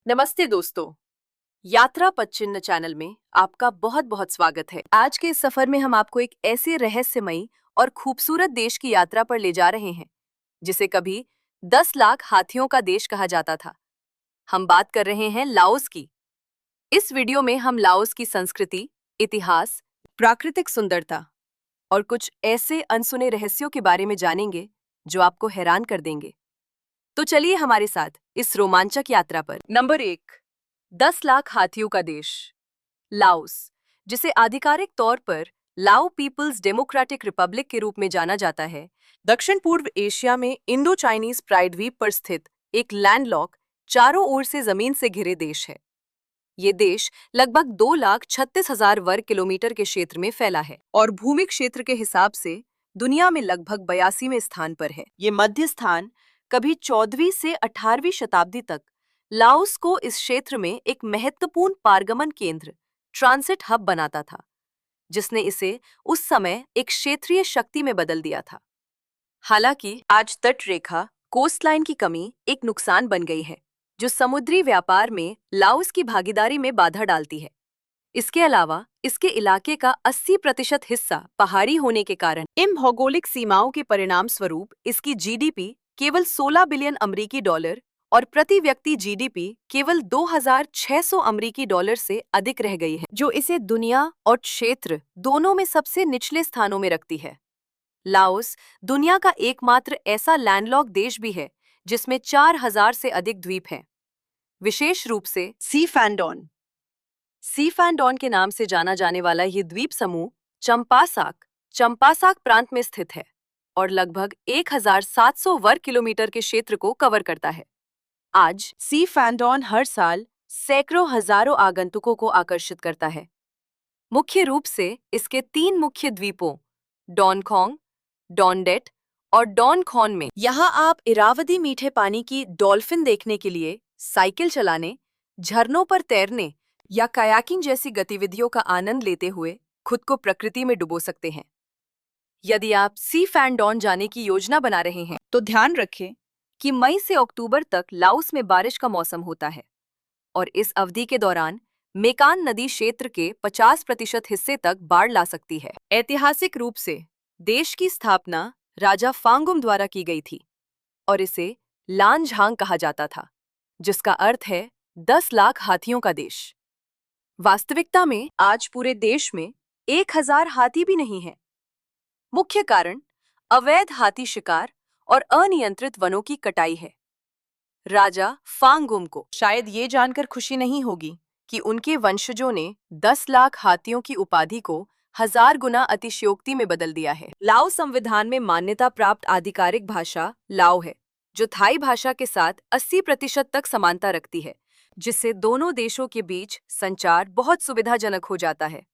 नमस्ते दोस्तों, यात्रा पदचिन्ह चैनल में आपका बहुत बहुत स्वागत है। आज के इस सफर में हम आपको एक ऐसे रहस्यमयी और खूबसूरत देश की यात्रा पर ले जा रहे हैं जिसे कभी 10 लाख हाथियों का देश कहा जाता था। हम बात कर रहे हैं लाओस की। इस वीडियो में हम लाओस की संस्कृति, इतिहास, प्राकृतिक सुंदरता और कुछ ऐसे अनसुने रहस्यों के बारे में जानेंगे जो आपको हैरान कर देंगे। तो चलिए हमारे साथ इस रोमांचक यात्रा पर। नंबर 1, 10 लाख हाथियों का देश लाओस, जिसे आधिकारिक तौर पर लाओ पीपल्स डेमोक्रेटिक रिपब्लिक के रूप में जाना जाता है, दक्षिण पूर्व एशिया में इंडो चाइनीज प्रायद्वीप पर स्थित एक लैंडलॉक, चारों ओर से जमीन से घिरे देश है। ये देश लगभग 2,36,000 वर्ग किलोमीटर के क्षेत्र में फैला है और भूमि क्षेत्र के हिसाब से दुनिया में लगभग 82वें स्थान पर है। ये मध्य स्थान कभी 14वीं से 18वीं शताब्दी तक लाओस को इस क्षेत्र में एक महत्वपूर्ण पारगमन केंद्र, ट्रांसिट हब बनाता था, जिसने इसे उस समय एक क्षेत्रीय शक्ति में बदल दिया था। हालांकि आज तट रेखा, कोस्टलाइन की कमी एक नुकसान बन गई है, जो समुद्री व्यापार में लाओस की भागीदारी में बाधा डालती है। इसके अलावा इसके इलाके का 80% हिस्सा पहाड़ी होने के कारण इन भौगोलिक सीमाओं के परिणाम स्वरूप इसकी जीडीपी केवल 16 बिलियन अमेरिकी डॉलर और प्रति व्यक्ति जीडीपी केवल 2,600 अमेरिकी डॉलर से अधिक रह गई है, जो इसे दुनिया और क्षेत्र दोनों में सबसे निचले स्थानों में रखती है। लाओस दुनिया का एकमात्र ऐसा लैंडलॉक देश भी है जिसमें 4,000 से अधिक द्वीप हैं, विशेष रूप से सी फैंडोन के नाम से जाना जाने वाला ये द्वीप समूह चंपासाक प्रांत में स्थित है और लगभग 1,700 वर्ग किलोमीटर के क्षेत्र को कवर करता है। आज सी फैंडोन हर साल सैकड़ों हजारों आगंतुकों को आकर्षित करता है। मुख्य रूप से इसके 3 मुख्य द्वीपों डॉनखोंग, डॉनडेट और डॉनखॉन में यहाँ आप इरावदी मीठे पानी की डॉल्फिन देखने के लिए साइकिल चलाने, झरनों पर तैरने या कायाकिंग जैसी गतिविधियों का आनंद लेते हुए खुद को प्रकृति में डुबो सकते हैं। यदि आप सी फैंडोन जाने की योजना बना रहे हैं, तो ध्यान रखें कि मई से अक्टूबर तक लाओस में बारिश का मौसम होता है और इस अवधि के दौरान मेकान नदी क्षेत्र के 50% हिस्से तक बाढ़ ला सकती है। ऐतिहासिक रूप से देश की स्थापना राजा फांगुम द्वारा की गई थी और इसे लानझांग कहा जाता था, जिसका अर्थ है 10 लाख हाथियों का देश। वास्तविकता में आज पूरे देश में 1,000 हाथी भी नहीं है। मुख्य कारण अवैध हाथी शिकार और अनियंत्रित वनों की कटाई है। राजा फांगुम को शायद ये जानकर खुशी नहीं होगी कि उनके वंशजों ने 10 लाख हाथियों की उपाधि को 1000 गुना अतिशयोक्ति में बदल दिया है। लाओ संविधान में मान्यता प्राप्त आधिकारिक भाषा लाओ है, जो थाई भाषा के साथ 80% तक समानता रखती है, जिससे दोनों देशों के बीच संचार बहुत सुविधाजनक हो जाता है।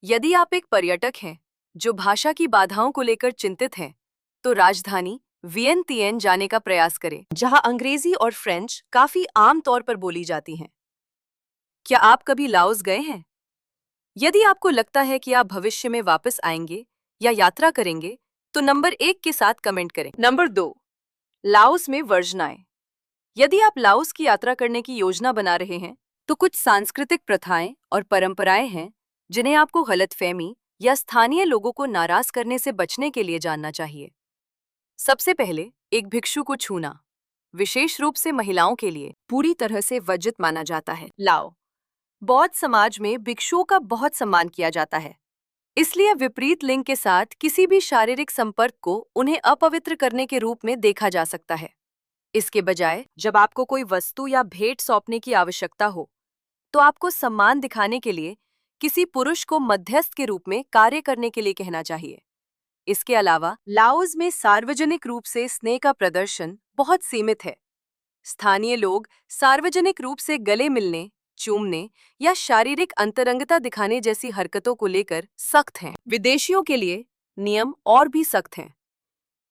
यदि आप एक पर्यटक हैं जो भाषा की बाधाओं को लेकर चिंतित हैं, तो राजधानी वियंतियन जाने का प्रयास करें, जहां अंग्रेजी और फ्रेंच काफी आम तौर पर बोली जाती हैं। क्या आप कभी लाओस गए हैं? यदि आपको लगता है कि आप भविष्य में वापस आएंगे या यात्रा करेंगे, तो नंबर 1 के साथ कमेंट करें। नंबर 2, लाओस में वर्जनाएं। यदि आप लाओस की यात्रा करने की योजना बना रहे हैं, तो कुछ सांस्कृतिक प्रथाएं और परंपराएं हैं जिन्हें आपको गलतफहमी या स्थानीय लोगों को नाराज करने से बचने के लिए जानना चाहिए। सबसे पहले, एक भिक्षु को छूना, विशेष रूप से महिलाओं के लिए, पूरी तरह से वर्जित माना जाता है। लाओ बौद्ध समाज में भिक्षुओं का बहुत सम्मान किया जाता है, इसलिए विपरीत लिंग के साथ किसी भी शारीरिक संपर्क को उन्हें अपवित्र करने के रूप में देखा जा सकता है। इसके बजाय जब आपको कोई वस्तु या भेंट सौंपने की आवश्यकता हो, तो आपको सम्मान दिखाने के लिए किसी पुरुष को मध्यस्थ के रूप में कार्य करने के लिए कहना चाहिए। इसके अलावा लाओस में सार्वजनिक रूप से स्नेह का प्रदर्शन बहुत सीमित है। स्थानीय लोग सार्वजनिक रूप से गले मिलने, चूमने या शारीरिक अंतरंगता दिखाने जैसी हरकतों को लेकर सख्त हैं। विदेशियों के लिए नियम और भी सख्त हैं।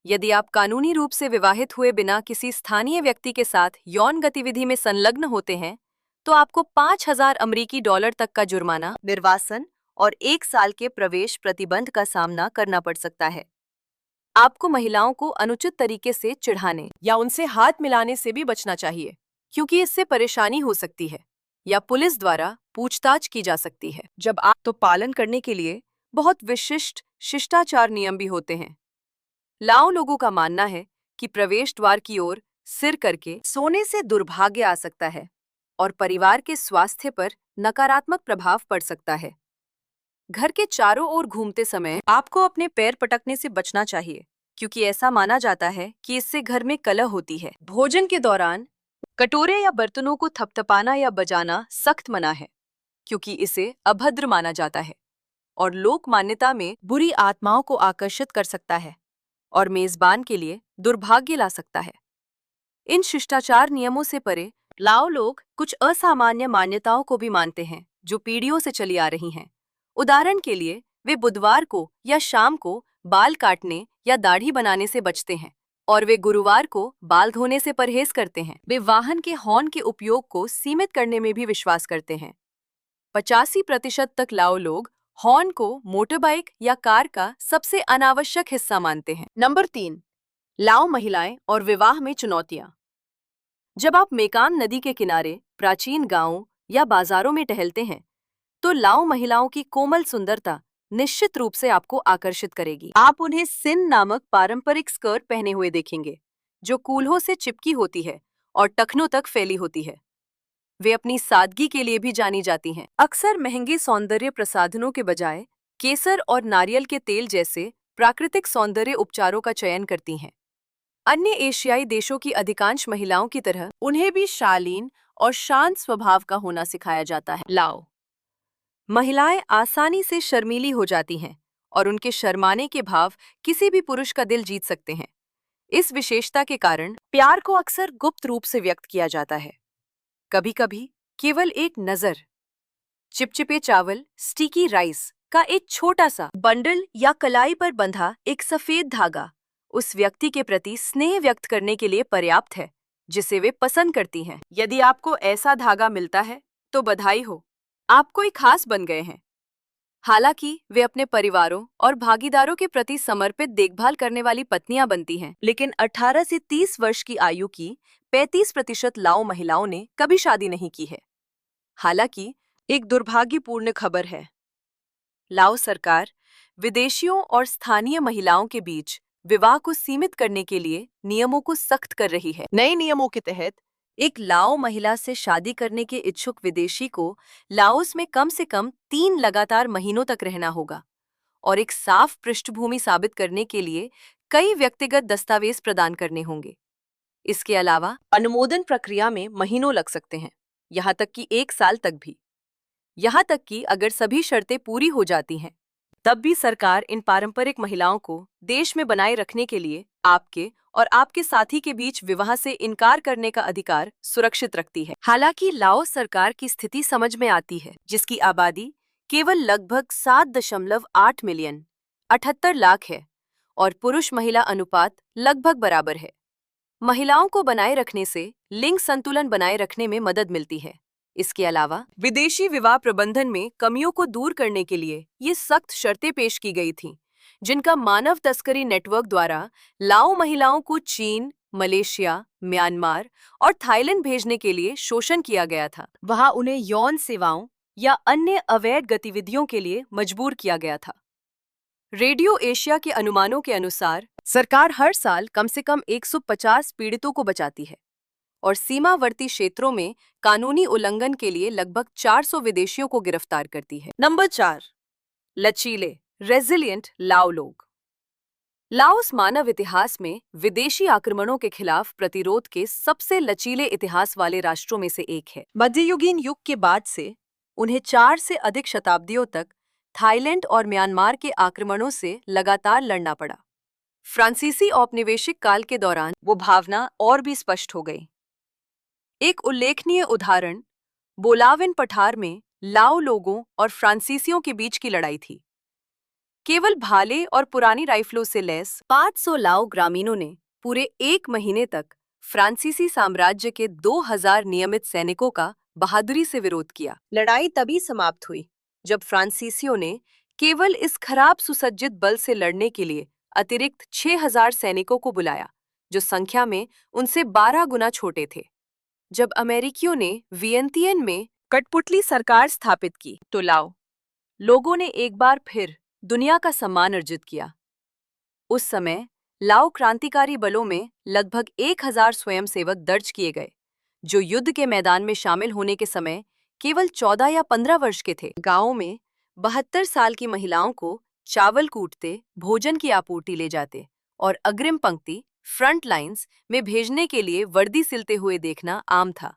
यदि आप कानूनी रूप से विवाहित हुए बिना किसी स्थानीय व्यक्ति के साथ यौन गतिविधि में संलग्न होते हैं, तो आपको 5,000 अमेरिकी डॉलर तक का जुर्माना, निर्वासन और 1 साल के प्रवेश प्रतिबंध का सामना करना पड़ सकता है। आपको महिलाओं को अनुचित तरीके से चिढ़ाने या उनसे हाथ मिलाने से भी बचना चाहिए, क्योंकि इससे परेशानी हो सकती है या पुलिस द्वारा पूछताछ की जा सकती है। जब आप तो पालन करने के लिए बहुत विशिष्ट शिष्टाचार नियम भी होते हैं। लाओ लोगों का मानना है कि प्रवेश द्वार की ओर सिर करके सोने से दुर्भाग्य आ सकता है और परिवार के स्वास्थ्य पर नकारात्मक प्रभाव पड़ सकता है। घर के चारों ओर घूमते समय आपको अपने पैर पटकने से बचना चाहिए, क्योंकि ऐसा माना जाता है कि इससे घर में कलह होती है। भोजन के दौरान कटोरे या बर्तनों को थपथपाना या बजाना सख्त मना है, क्योंकि इसे अभद्र माना जाता है और लोक मान्यता में बुरी आत्माओं को आकर्षित कर सकता है और मेजबान के लिए दुर्भाग्य ला सकता है। इन शिष्टाचार नियमों से परे लाओ लोग कुछ असामान्य मान्यताओं को भी मानते हैं जो पीढ़ियों से चली आ रही हैं। उदाहरण के लिए, वे बुधवार को या शाम को बाल काटने या दाढ़ी बनाने से बचते हैं और वे गुरुवार को बाल धोने से परहेज करते हैं। वे वाहन के हॉर्न के उपयोग को सीमित करने में भी विश्वास करते हैं। 85% तक लाओ लोग हॉर्न को मोटरबाइक या कार का सबसे अनावश्यक हिस्सा मानते हैं। नंबर 3, लाओ महिलाएं और विवाह में चुनौतियां। जब आप मेकांग नदी के किनारे प्राचीन गांवों या बाजारों में टहलते हैं, तो लाओ महिलाओं की कोमल सुंदरता निश्चित रूप से आपको आकर्षित करेगी। आप उन्हें सिन नामक पारंपरिक स्कर्ट पहने हुए देखेंगे, जो कूल्हों से चिपकी होती है और टखनों तक फैली होती है। वे अपनी सादगी के लिए भी जानी जाती हैं। अक्सर महंगे सौंदर्य प्रसाधनों के बजाय केसर और नारियल के तेल जैसे प्राकृतिक सौंदर्य उपचारों का चयन करती हैं। अन्य एशियाई देशों की अधिकांश महिलाओं की तरह उन्हें भी शालीन और शांत स्वभाव का होना सिखाया जाता है। लाओ महिलाएं आसानी से शर्मीली हो जाती हैं और उनके शर्माने के भाव किसी भी पुरुष का दिल जीत सकते हैं। इस विशेषता के कारण प्यार को अक्सर गुप्त रूप से व्यक्त किया जाता है। कभी-कभी केवल एक नजर, चिपचिपे चावल स्टिकी राइस का एक छोटा सा बंडल या कलाई पर बंधा एक सफेद धागा उस व्यक्ति के प्रति स्नेह व्यक्त करने के लिए पर्याप्त है जिसे वे पसंद करती हैं। यदि आपको ऐसा धागा मिलता है तो बधाई हो, आप कोई खास बन गए हैं। हालांकि वे अपने परिवारों और भागीदारों के प्रति समर्पित देखभाल करने वाली पत्नियां बनती हैं, लेकिन 18 से 30 वर्ष की आयु की 35% लाओ महिलाओं ने कभी शादी नहीं की है। हालांकि एक दुर्भाग्यपूर्ण खबर है, लाओ सरकार विदेशियों और स्थानीय महिलाओं के बीच विवाह को सीमित करने के लिए नियमों को सख्त कर रही है। नए नियमों के तहत एक लाओ महिला से शादी करने के इच्छुक विदेशी को लाओस में कम से कम 3 लगातार महीनों तक रहना होगा और एक साफ पृष्ठभूमि साबित करने के लिए कई व्यक्तिगत दस्तावेज प्रदान करने होंगे। इसके अलावा अनुमोदन प्रक्रिया में महीनों लग सकते हैं, यहाँ तक कि 1 साल तक भी। यहाँ तक कि अगर सभी शर्तें पूरी हो जाती हैं, तब भी सरकार इन पारंपरिक महिलाओं को देश में बनाए रखने के लिए आपके और आपके साथी के बीच विवाह से इनकार करने का अधिकार सुरक्षित रखती है। हालांकि लाओ सरकार की स्थिति समझ में आती है, जिसकी आबादी केवल लगभग 7.8 मिलियन 78 लाख है और पुरुष महिला अनुपात लगभग बराबर है। महिलाओं को बनाए रखने से लिंग संतुलन बनाए रखने में मदद मिलती है। इसके अलावा विदेशी विवाह प्रबंधन में कमियों को दूर करने के लिए ये सख्त शर्तें पेश की गई थीं, जिनका मानव तस्करी नेटवर्क द्वारा लाओ महिलाओं को चीन, मलेशिया, म्यांमार और थाईलैंड भेजने के लिए शोषण किया गया था। वहां उन्हें यौन सेवाओं या अन्य अवैध गतिविधियों के लिए मजबूर किया गया था। रेडियो एशिया के अनुमानों के अनुसार सरकार हर साल कम से कम 150 पीड़ितों को बचाती है और सीमावर्ती क्षेत्रों में कानूनी उल्लंघन के लिए लगभग 400 विदेशियों को गिरफ्तार करती है। नंबर 4, लचीले रेजिलिएंट लाओ लोग। लाओस मानव इतिहास में विदेशी आक्रमणों के खिलाफ प्रतिरोध के सबसे लचीले इतिहास वाले राष्ट्रों में से एक है। मध्ययुगीन युग के बाद से उन्हें 4 से अधिक शताब्दियों तक थाईलैंड और म्यांमार के आक्रमणों से लगातार लड़ना पड़ा। फ्रांसीसी औपनिवेशिक काल के दौरान वो भावना और भी स्पष्ट हो गई। एक उल्लेखनीय उदाहरण बोलाविन पठार में लाओ लोगों और फ्रांसीसियों के बीच की लड़ाई थी। केवल भाले और पुरानी राइफलों से लैस 500 लाओ ग्रामीणों ने पूरे 1 महीने तक फ्रांसीसी साम्राज्य के 2000 नियमित सैनिकों का बहादुरी से विरोध किया। लड़ाई तभी समाप्त हुई जब फ्रांसीसियों ने केवल इस खराब सुसज्जित बल से लड़ने के लिए अतिरिक्त 6000 सैनिकों को बुलाया, जो संख्या में उनसे 12 गुना छोटे थे। जब अमेरिकियों ने वियंतियन में कठपुतली सरकार स्थापित की तो लाओ लोगों ने एक बार फिर दुनिया का सम्मान अर्जित किया। उस समय लाओ क्रांतिकारी बलों में लगभग 1000 स्वयंसेवक दर्ज किए गए, जो युद्ध के मैदान में शामिल होने के समय केवल 14 या 15 वर्ष के थे। गांवों में 72 साल की महिलाओं को चावल कूटते, भोजन की आपूर्ति ले जाते और अग्रिम पंक्ति फ्रंट लाइंस में भेजने के लिए वर्दी सिलते हुए देखना आम था।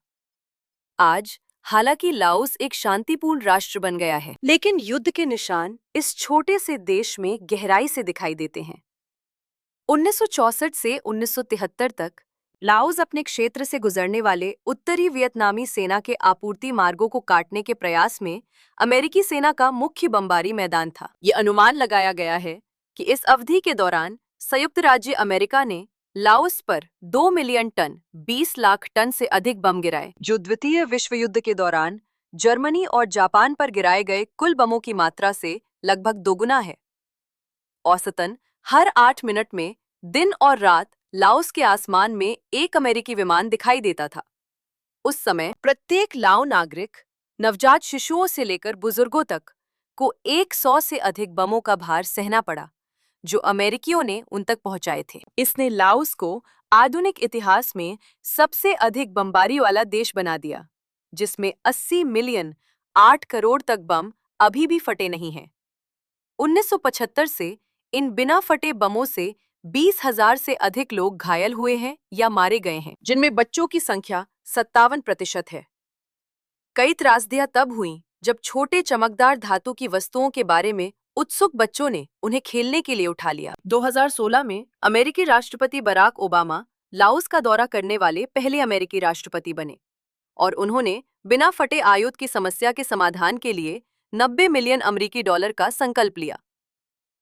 आज हालांकि लाओस एक शांतिपूर्ण राष्ट्र बन गया है, लेकिन युद्ध के निशान इस छोटे से देश में गहराई से दिखाई देते हैं। 1964 से 1973 तक लाओस अपने क्षेत्र से गुजरने वाले उत्तरी वियतनामी सेना के आपूर्ति मार्गों को काटने के प्रयास में अमेरिकी सेना का मुख्य बमबारी मैदान था। ये अनुमान लगाया गया है कि इस अवधि के दौरान संयुक्त राज्य अमेरिका ने लाओस पर 2 मिलियन टन 20 लाख टन से अधिक बम गिराए, जो द्वितीय विश्व युद्ध के दौरान जर्मनी और जापान पर गिराए गए कुल बमों की मात्रा से लगभग दोगुना है। औसतन हर 8 मिनट में दिन और रात लाओस के आसमान में एक अमेरिकी विमान दिखाई देता था। उस समय प्रत्येक लाओ नागरिक, नवजात शिशुओं से लेकर बुजुर्गों तक, को 100 से अधिक बमों का भार सहना पड़ा, जो अमेरिकियों ने उन तक पहुंचाए थे। इसने लाओस को आधुनिक इतिहास में सबसे अधिक बमबारी वाला देश बना दिया, जिसमें 80 मिलियन 8 करोड़ तक बम अभी भी फटे नहीं हैं। 1975 से इन बिना फटे बमों से 20,000 से अधिक लोग घायल हुए हैं या मारे गए हैं, जिनमें बच्चों की संख्या 57% है। कई त्रासदियां तब हुईं जब छोटे चमकदार धातु की वस्तुओं के बारे में उत्सुक बच्चों ने उन्हें खेलने के लिए उठा लिया। 2016 में अमेरिकी राष्ट्रपति बराक ओबामा लाओस का दौरा करने वाले पहले अमेरिकी राष्ट्रपति बने और उन्होंने बिना फटे आयुध की समस्या के समाधान के लिए 90 मिलियन अमेरिकी डॉलर का संकल्प लिया।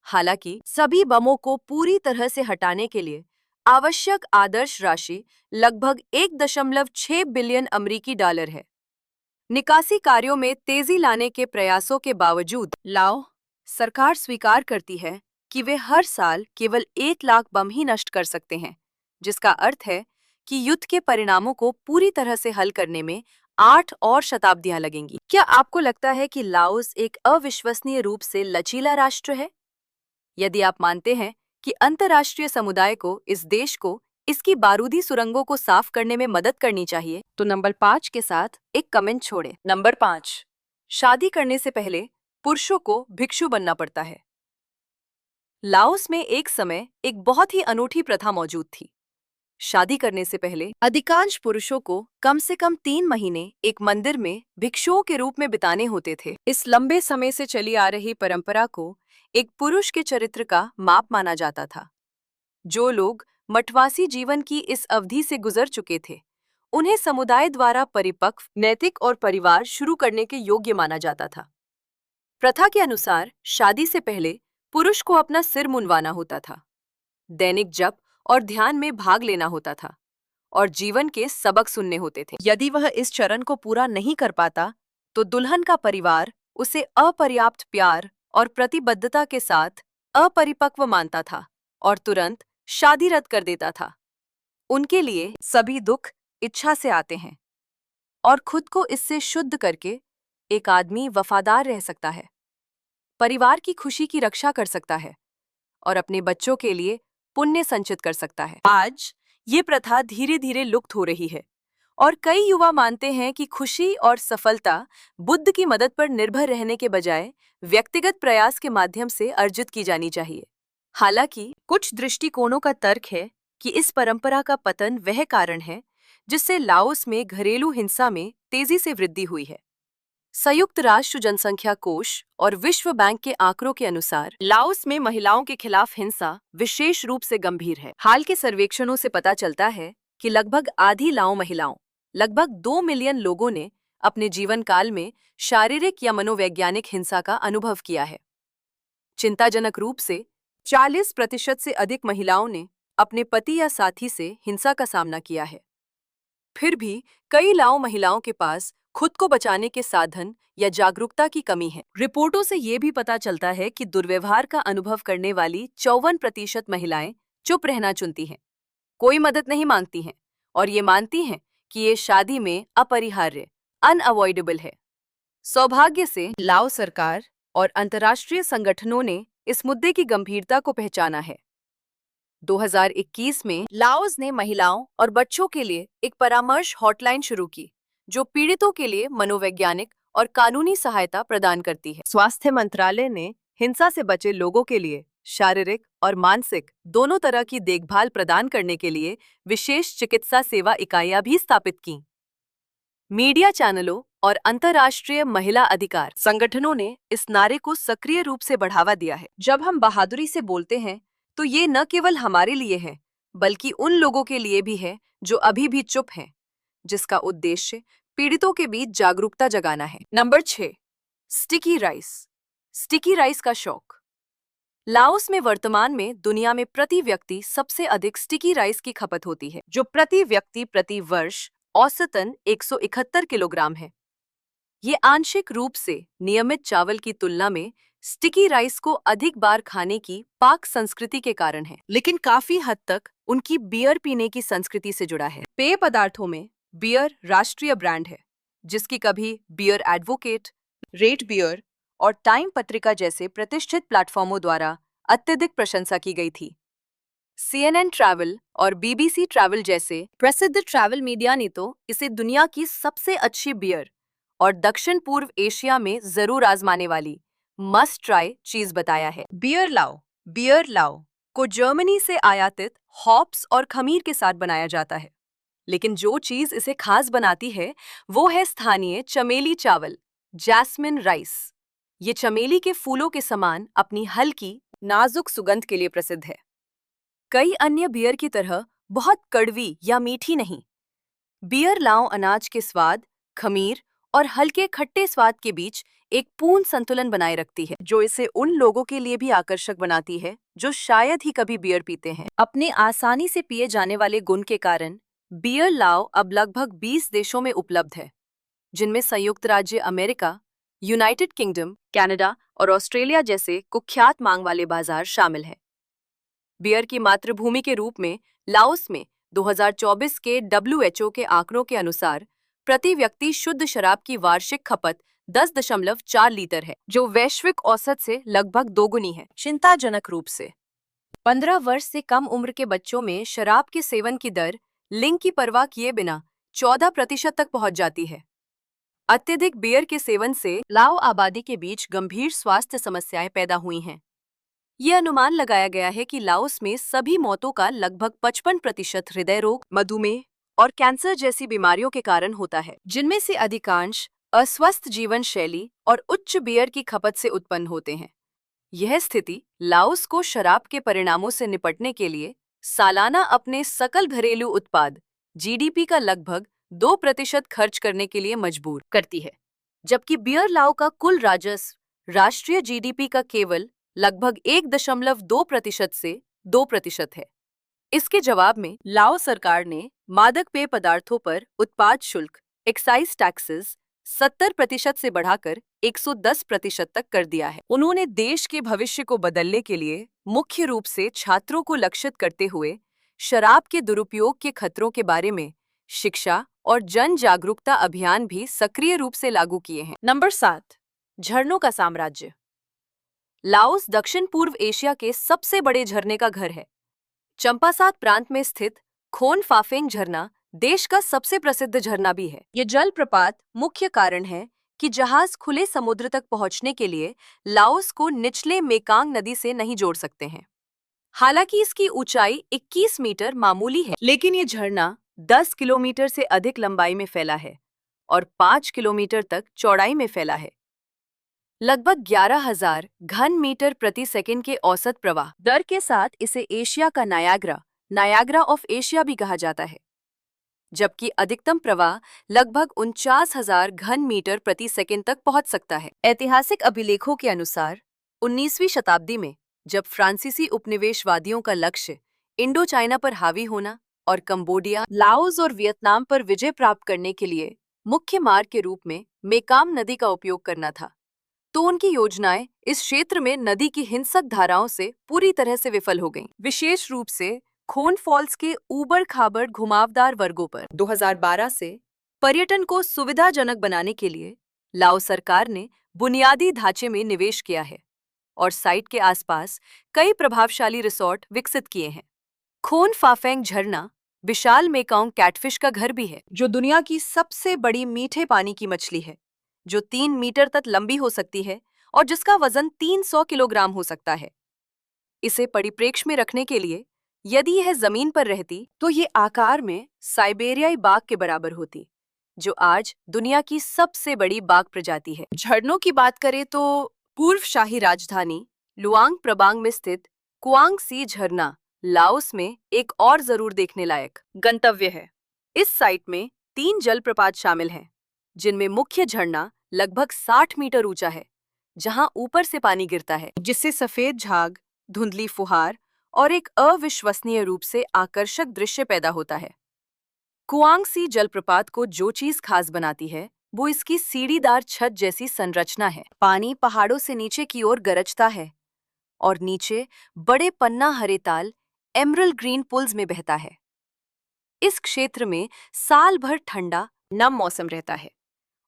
हालांकि सभी बमों को पूरी तरह से हटाने के लिए आवश्यक आदर्श राशि लगभग 1.6 बिलियन अमेरिकी डॉलर है। निकासी कार्यों में तेजी लाने के प्रयासों के बावजूद लाओ सरकार स्वीकार करती है कि वे हर साल केवल 1 लाख बम ही नष्ट कर सकते हैं, जिसका अर्थ है कि युद्ध के परिणामों को पूरी तरह से हल करने में 8 और शताब्दियां लगेंगी। क्या आपको लगता है कि लाओस एक अविश्वसनीय रूप से लचीला राष्ट्र है? यदि आप मानते हैं कि अंतर्राष्ट्रीय समुदाय को इस देश को इसकी बारूदी सुरंगों को साफ करने में मदद करनी चाहिए, तो नंबर 5 के साथ एक कमेंट छोड़ें। नंबर 5, शादी करने से पहले पुरुषों को भिक्षु बनना पड़ता है। लाओस में एक समय एक बहुत ही अनूठी प्रथा मौजूद थी। शादी करने से पहले अधिकांश पुरुषों को कम से कम 3 महीने एक मंदिर में भिक्षुओं के रूप में बिताने होते थे। इस लंबे समय से चली आ रही परंपरा को एक पुरुष के चरित्र का माप माना जाता था। जो लोग मठवासी जीवन की इस अवधि से गुजर चुके थे, उन्हें समुदाय द्वारा परिपक्व, नैतिक और परिवार शुरू करने के योग्य माना जाता था। प्रथा के अनुसार शादी से पहले पुरुष को अपना सिर मुंडवाना होता था, दैनिक जप और ध्यान में भाग लेना होता था और जीवन के सबक सुनने होते थे। यदि वह इस चरण को पूरा नहीं कर पाता, तो दुल्हन का परिवार उसे अपर्याप्त प्यार और प्रतिबद्धता के साथ अपरिपक्व मानता था और तुरंत शादी रद्द कर देता था। उनके लिए सभी दुख इच्छा से आते हैं और खुद को इससे शुद्ध करके एक आदमी वफादार रह सकता है, परिवार की खुशी की रक्षा कर सकता है और अपने बच्चों के लिए पुण्य संचित कर सकता है। आज ये प्रथा धीरे धीरे लुप्त हो रही है और कई युवा मानते हैं कि खुशी और सफलता बुद्ध की मदद पर निर्भर रहने के बजाय व्यक्तिगत प्रयास के माध्यम से अर्जित की जानी चाहिए। हालांकि कुछ दृष्टिकोणों का तर्क है कि इस परंपरा का पतन वह कारण है जिससे लाओस में घरेलू हिंसा में तेजी से वृद्धि हुई है। संयुक्त राष्ट्र जनसंख्या कोष और विश्व बैंक के आंकड़ों के अनुसार लाओस में महिलाओं के खिलाफ हिंसा विशेष रूप से गंभीर है। हाल के सर्वेक्षणों से पता चलता है कि लगभग आधी लाओ महिलाओं, लगभग 2 मिलियन लोगों ने अपने जीवन काल में शारीरिक या मनोवैज्ञानिक हिंसा का अनुभव किया है। चिंताजनक रूप से 40% से अधिक महिलाओं ने अपने पति या साथी से हिंसा का सामना किया है। फिर भी कई लाओ महिलाओं के पास खुद को बचाने के साधन या जागरूकता की कमी है। रिपोर्टों से ये भी पता चलता है कि दुर्व्यवहार का अनुभव करने वाली 54% महिलाएं चुप रहना चुनती हैं, कोई मदद नहीं मांगती हैं और ये मानती हैं कि ये शादी में अपरिहार्य, अनअवॉइडेबल है। सौभाग्य से लाओ सरकार और अंतर्राष्ट्रीय संगठनों ने इस मुद्दे की गंभीरता को पहचाना है। 2021 में लाओस ने महिलाओं और बच्चों के लिए एक परामर्श हॉटलाइन शुरू की, जो पीड़ितों के लिए मनोवैज्ञानिक और कानूनी सहायता प्रदान करती है। स्वास्थ्य मंत्रालय ने हिंसा से बचे लोगों के लिए शारीरिक और मानसिक दोनों तरह की देखभाल प्रदान करने के लिए विशेष चिकित्सा सेवा इकाइयां भी स्थापित की। मीडिया चैनलों और अंतर्राष्ट्रीय महिला अधिकार संगठनों ने इस नारे को सक्रिय रूप से बढ़ावा दिया है। जब हम बहादुरी से बोलते हैं, तो ये न केवल हमारे लिए है, बल्कि उन लोगों के लिए भी है जो अभी भी चुप हैं, जिसका उद्देश्य पीड़ितों के बीच जागरूकता जगाना है। Number 6, sticky rice. Sticky rice का शौक। लाओस में वर्तमान में दुनिया में प्रति व्यक्ति सबसे अधिक स्टिकी राइस की खपत होती है, जो प्रति व्यक्ति प्रति वर्ष औसतन 171 किलोग्राम है। ये आंशिक रूप से नियमित चावल की तुलना में स्टिकी राइस को अधिक बार खाने की पाक संस्कृति के कारण है, लेकिन काफी हद तक उनकी बियर पीने की संस्कृति से जुड़ा है। पेय पदार्थों में बियर राष्ट्रीय ब्रांड है, जिसकी कभी बियर एडवोकेट, रेट बियर और टाइम पत्रिका जैसे प्रतिष्ठित प्लेटफॉर्मों द्वारा अत्यधिक प्रशंसा की गई थी। CNN ट्रैवल और BBC ट्रैवल जैसे प्रसिद्ध ट्रैवल मीडिया ने तो इसे दुनिया की सबसे अच्छी बियर और दक्षिण पूर्व एशिया में जरूर आजमाने वाली मस्ट ट्राई चीज बताया है। बियर लाओ को जर्मनी से आयातित हॉप्स और खमीर के साथ बनाया जाता है, लेकिन जो चीज इसे खास बनाती है वो है स्थानीय चमेली चावल, जैस्मिन राइस। ये चमेली के फूलों के समान अपनी हल्की नाजुक सुगंध के लिए प्रसिद्ध है। कई अन्य बियर की तरह बहुत कड़वी या मीठी नहीं। बियर लाओ अनाज के स्वाद, खमीर और हल्के खट्टे स्वाद के बीच एक पूर्ण संतुलन बनाए रखती है, जो इसे उन लोगों के लिए भी आकर्षक बनाती है जो शायद ही कभी बियर पीते हैं। अपने आसानी से पिए जाने वाले गुण के कारण बियर लाओ अब लगभग 20 देशों में उपलब्ध है, जिनमें संयुक्त राज्य अमेरिका, यूनाइटेड किंगडम, कनाडा और ऑस्ट्रेलिया जैसे कुख्यात मांग वाले बाजार शामिल हैं। बियर की मातृभूमि के रूप में लाओस में 2024 के WHO के आंकड़ों के अनुसार प्रति व्यक्ति शुद्ध शराब की वार्षिक खपत 10.4 लीटर है, जो वैश्विक औसत से लगभग दोगुनी है। चिंताजनक रूप से 15 वर्ष से कम उम्र के बच्चों में शराब के सेवन की दर लिंग की परवाह किए बिना 14% तक पहुंच जाती है। अत्यधिक बियर के सेवन से लाओ आबादी के बीच गंभीर स्वास्थ्य समस्याएं पैदा हुई हैं। यह अनुमान लगाया गया है कि लाओस में सभी मौतों का लगभग 55% हृदय रोग, मधुमेह और कैंसर जैसी बीमारियों के कारण होता है, जिनमें से अधिकांश अस्वस्थ जीवन शैली और उच्च बियर की खपत से उत्पन्न होते हैं। यह स्थिति लाओस को शराब के परिणामों से निपटने के लिए सालाना अपने सकल घरेलू उत्पाद GDP का लगभग 2% खर्च करने के लिए मजबूर करती है, जबकि बियर लाओ का कुल राजस्व राष्ट्रीय GDP का केवल लगभग 1.2% से 2% है। इसके जवाब में लाओ सरकार ने मादक पेय पदार्थों पर उत्पाद शुल्क एक्साइज टैक्सेस 70% से बढ़ाकर 110% तक कर दिया है। उन्होंने देश के भविष्य को बदलने के लिए मुख्य रूप से छात्रों को लक्षित करते हुए शराब के दुरुपयोग के खतरों के बारे में शिक्षा और जन जागरूकता अभियान भी सक्रिय रूप से लागू किए हैं। नंबर 7, झरनों का साम्राज्य। लाओस दक्षिण पूर्व एशिया के सबसे बड़े झरने का घर है। चंपासात प्रांत में स्थित खोन फाफेंग झरना देश का सबसे प्रसिद्ध झरना भी है। ये जलप्रपात मुख्य कारण है कि जहाज खुले समुद्र तक पहुंचने के लिए लाओस को निचले मेकांग नदी से नहीं जोड़ सकते हैं। हालांकि इसकी ऊंचाई 21 मीटर मामूली है, लेकिन ये झरना 10 किलोमीटर से अधिक लंबाई में फैला है और 5 किलोमीटर तक चौड़ाई में फैला है। लगभग 11,000 घन मीटर प्रति सेकंड के औसत प्रवाह दर के साथ इसे एशिया का नायाग्रा ऑफ एशिया भी कहा जाता है, जबकि अधिकतम प्रवाह लगभग 49,000 घन मीटर प्रति सेकंड तक पहुंच सकता है। ऐतिहासिक अभिलेखों के अनुसार 19वीं शताब्दी में जब फ्रांसीसी उपनिवेशवादियों का लक्ष्य इंडो चाइना पर हावी होना और कंबोडिया, लाओस और वियतनाम पर विजय प्राप्त करने के लिए मुख्य मार्ग के रूप में मेकाम नदी का उपयोग करना था, तो उनकी योजनाएं इस क्षेत्र में नदी की हिंसक धाराओं से पूरी तरह से विफल हो गईं। विशेष रूप से खोन फॉल्स के ऊबड़ खाबड़ घुमावदार वर्गों पर 2012 से पर्यटन को सुविधाजनक बनाने के लिए लाओ सरकार ने बुनियादी ढांचे में निवेश किया है और साइट के आसपास कई प्रभावशाली रिसोर्ट विकसित किए हैं। खोन फाफेंग झरना विशाल मेकांग कैटफिश का घर भी है, जो दुनिया की सबसे बड़ी मीठे पानी की मछली है, जो 3 मीटर तक लंबी हो सकती है और जिसका वजन 300 किलोग्राम हो सकता है। इसे परिप्रेक्ष्य में रखने के लिए यदि यह जमीन पर रहती तो ये आकार में साइबेरियाई बाघ के बराबर होती, जो आज दुनिया की सबसे बड़ी बाघ प्रजाति है। झरनों की बात करें तो पूर्व शाही राजधानी लुआंग प्रबांग में स्थित कुआंग सी झरना लाओस में एक और जरूर देखने लायक गंतव्य है। इस साइट में 3 जलप्रपात शामिल हैं, जिनमें मुख्य झरना लगभग 60 मीटर ऊंचा है, जहां ऊपर से पानी गिरता है, जिससे सफेद झाग, धुंधली फुहार और एक अविश्वसनीय रूप से आकर्षक दृश्य पैदा होता है। कुआंगसी जलप्रपात को जो चीज खास बनाती है वो इसकी सीढ़ीदार छत जैसी संरचना है। पानी पहाड़ों से नीचे की ओर गरजता है और नीचे बड़े पन्ना हरे ताल एमरल्ड ग्रीन पुल्स में बहता है। इस क्षेत्र में साल भर ठंडा नम मौसम रहता है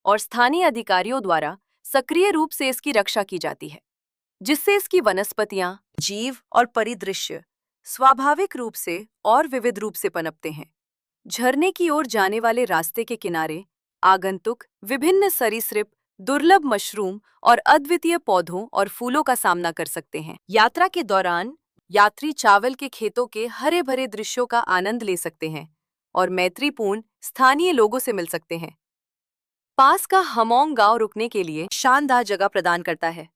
और स्थानीय अधिकारियों द्वारा सक्रिय रूप से इसकी रक्षा की जाती है, जिससे इसकी वनस्पतियां, जीव और परिदृश्य स्वाभाविक रूप से और विविध रूप से पनपते हैं। झरने की ओर जाने वाले रास्ते के किनारे आगंतुक विभिन्न सरीसृप, दुर्लभ मशरूम और अद्वितीय पौधों और फूलों का सामना कर सकते हैं। यात्रा के दौरान यात्री चावल के खेतों के हरे भरे दृश्यों का आनंद ले सकते हैं और मैत्रीपूर्ण स्थानीय लोगों से मिल सकते हैं। पास का हमोंग गांव रुकने के लिए शानदार जगह प्रदान करता है,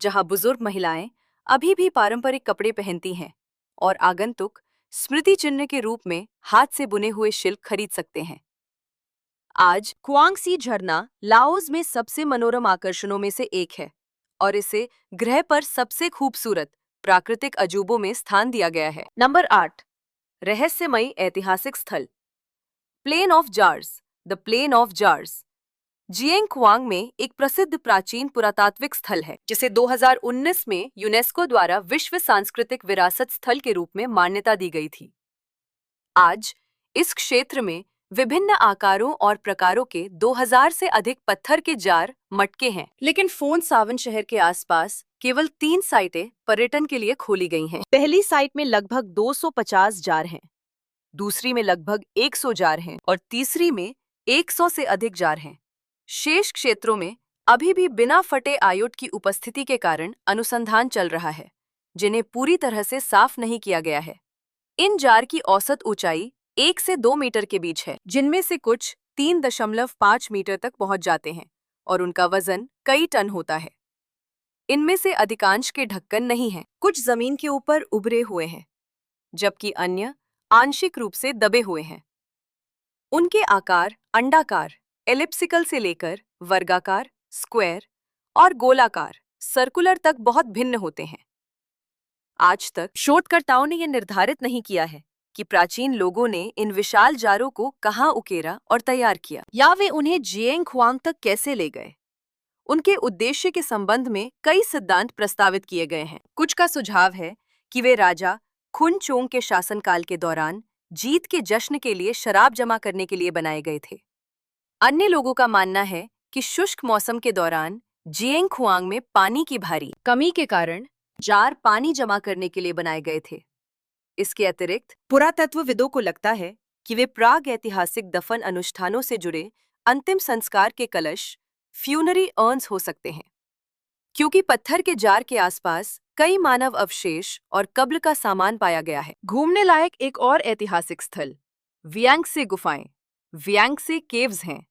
जहां बुजुर्ग महिलाएं अभी भी पारंपरिक कपड़े पहनती हैं और आगंतुक स्मृति चिन्ह के रूप में हाथ से बुने हुए शिल्प खरीद सकते हैं। आज कुआंगसी झरना लाओस में सबसे मनोरम आकर्षणों में से एक है और इसे ग्रह पर सबसे खूबसूरत प्राकृतिक अजूबों में स्थान दिया गया है। नंबर 8, रहस्यमयी ऐतिहासिक स्थल Plain of Jars. The Plain of Jars Xiangkhouang में एक प्रसिद्ध प्राचीन पुरातात्विक स्थल है, जिसे 2019 में यूनेस्को द्वारा विश्व सांस्कृतिक विरासत स्थल के रूप में मान्यता दी गई थी। आज इस क्षेत्र में विभिन्न आकारों और प्रकारों के 2000 से अधिक पत्थर के जार मटके हैं, लेकिन फोन सावन शहर के आसपास केवल 3 साइटें पर्यटन के लिए खोली गई हैं। पहली साइट में लगभग 250 जार हैं, दूसरी में लगभग 100 जार हैं और तीसरी में 100 से अधिक जार हैं। शेष क्षेत्रों में अभी भी बिना फटे आयोड की उपस्थिति के कारण अनुसंधान चल रहा है, जिन्हें पूरी तरह से साफ नहीं किया गया है। इन जार की औसत ऊंचाई 1 से 2 मीटर के बीच है, जिनमें से कुछ 3.5 मीटर तक पहुंच जाते हैं और उनका वजन कई टन होता है। इनमें से अधिकांश के ढक्कन नहीं हैं, कुछ जमीन के ऊपर उभरे हुए हैं, जबकि अन्य आंशिक रूप से दबे हुए हैं। उनके आकार अंडाकार, एलिप्सिकल से लेकर वर्गाकार, स्क्वायर और गोलाकार, सर्कुलर तक बहुत भिन्न होते हैं। आज तक शोधकर्ताओं ने यह निर्धारित नहीं किया है कि प्राचीन लोगों ने इन विशाल जारों को कहाँ उकेरा और तैयार किया, या वे उन्हें जिएंगख्वांग तक कैसे ले गए। उनके उद्देश्य के संबंध में कई सिद्धांत प्रस्तावित किए गए हैं। कुछ का सुझाव है कि वे राजा खुन चोंग के शासनकाल के दौरान जीत के जश्न के लिए शराब जमा करने के लिए बनाए गए थे। अन्य लोगों का मानना है कि शुष्क मौसम के दौरान जिएंगख्वांग में पानी की भारी कमी के कारण जार पानी जमा करने के लिए बनाए गए थे। इसके अतिरिक्त पुरातत्वविदों को लगता है कि वे प्राग ऐतिहासिक दफन अनुष्ठानों से जुड़े अंतिम संस्कार के कलश फ्यूनरी अर्न्स हो सकते हैं, क्योंकि पत्थर के जार के आसपास कई मानव अवशेष और कब्र का सामान पाया गया है। घूमने लायक एक और ऐतिहासिक स्थल वियांगसे गुफाएं, वियांगसे केव्स हैं।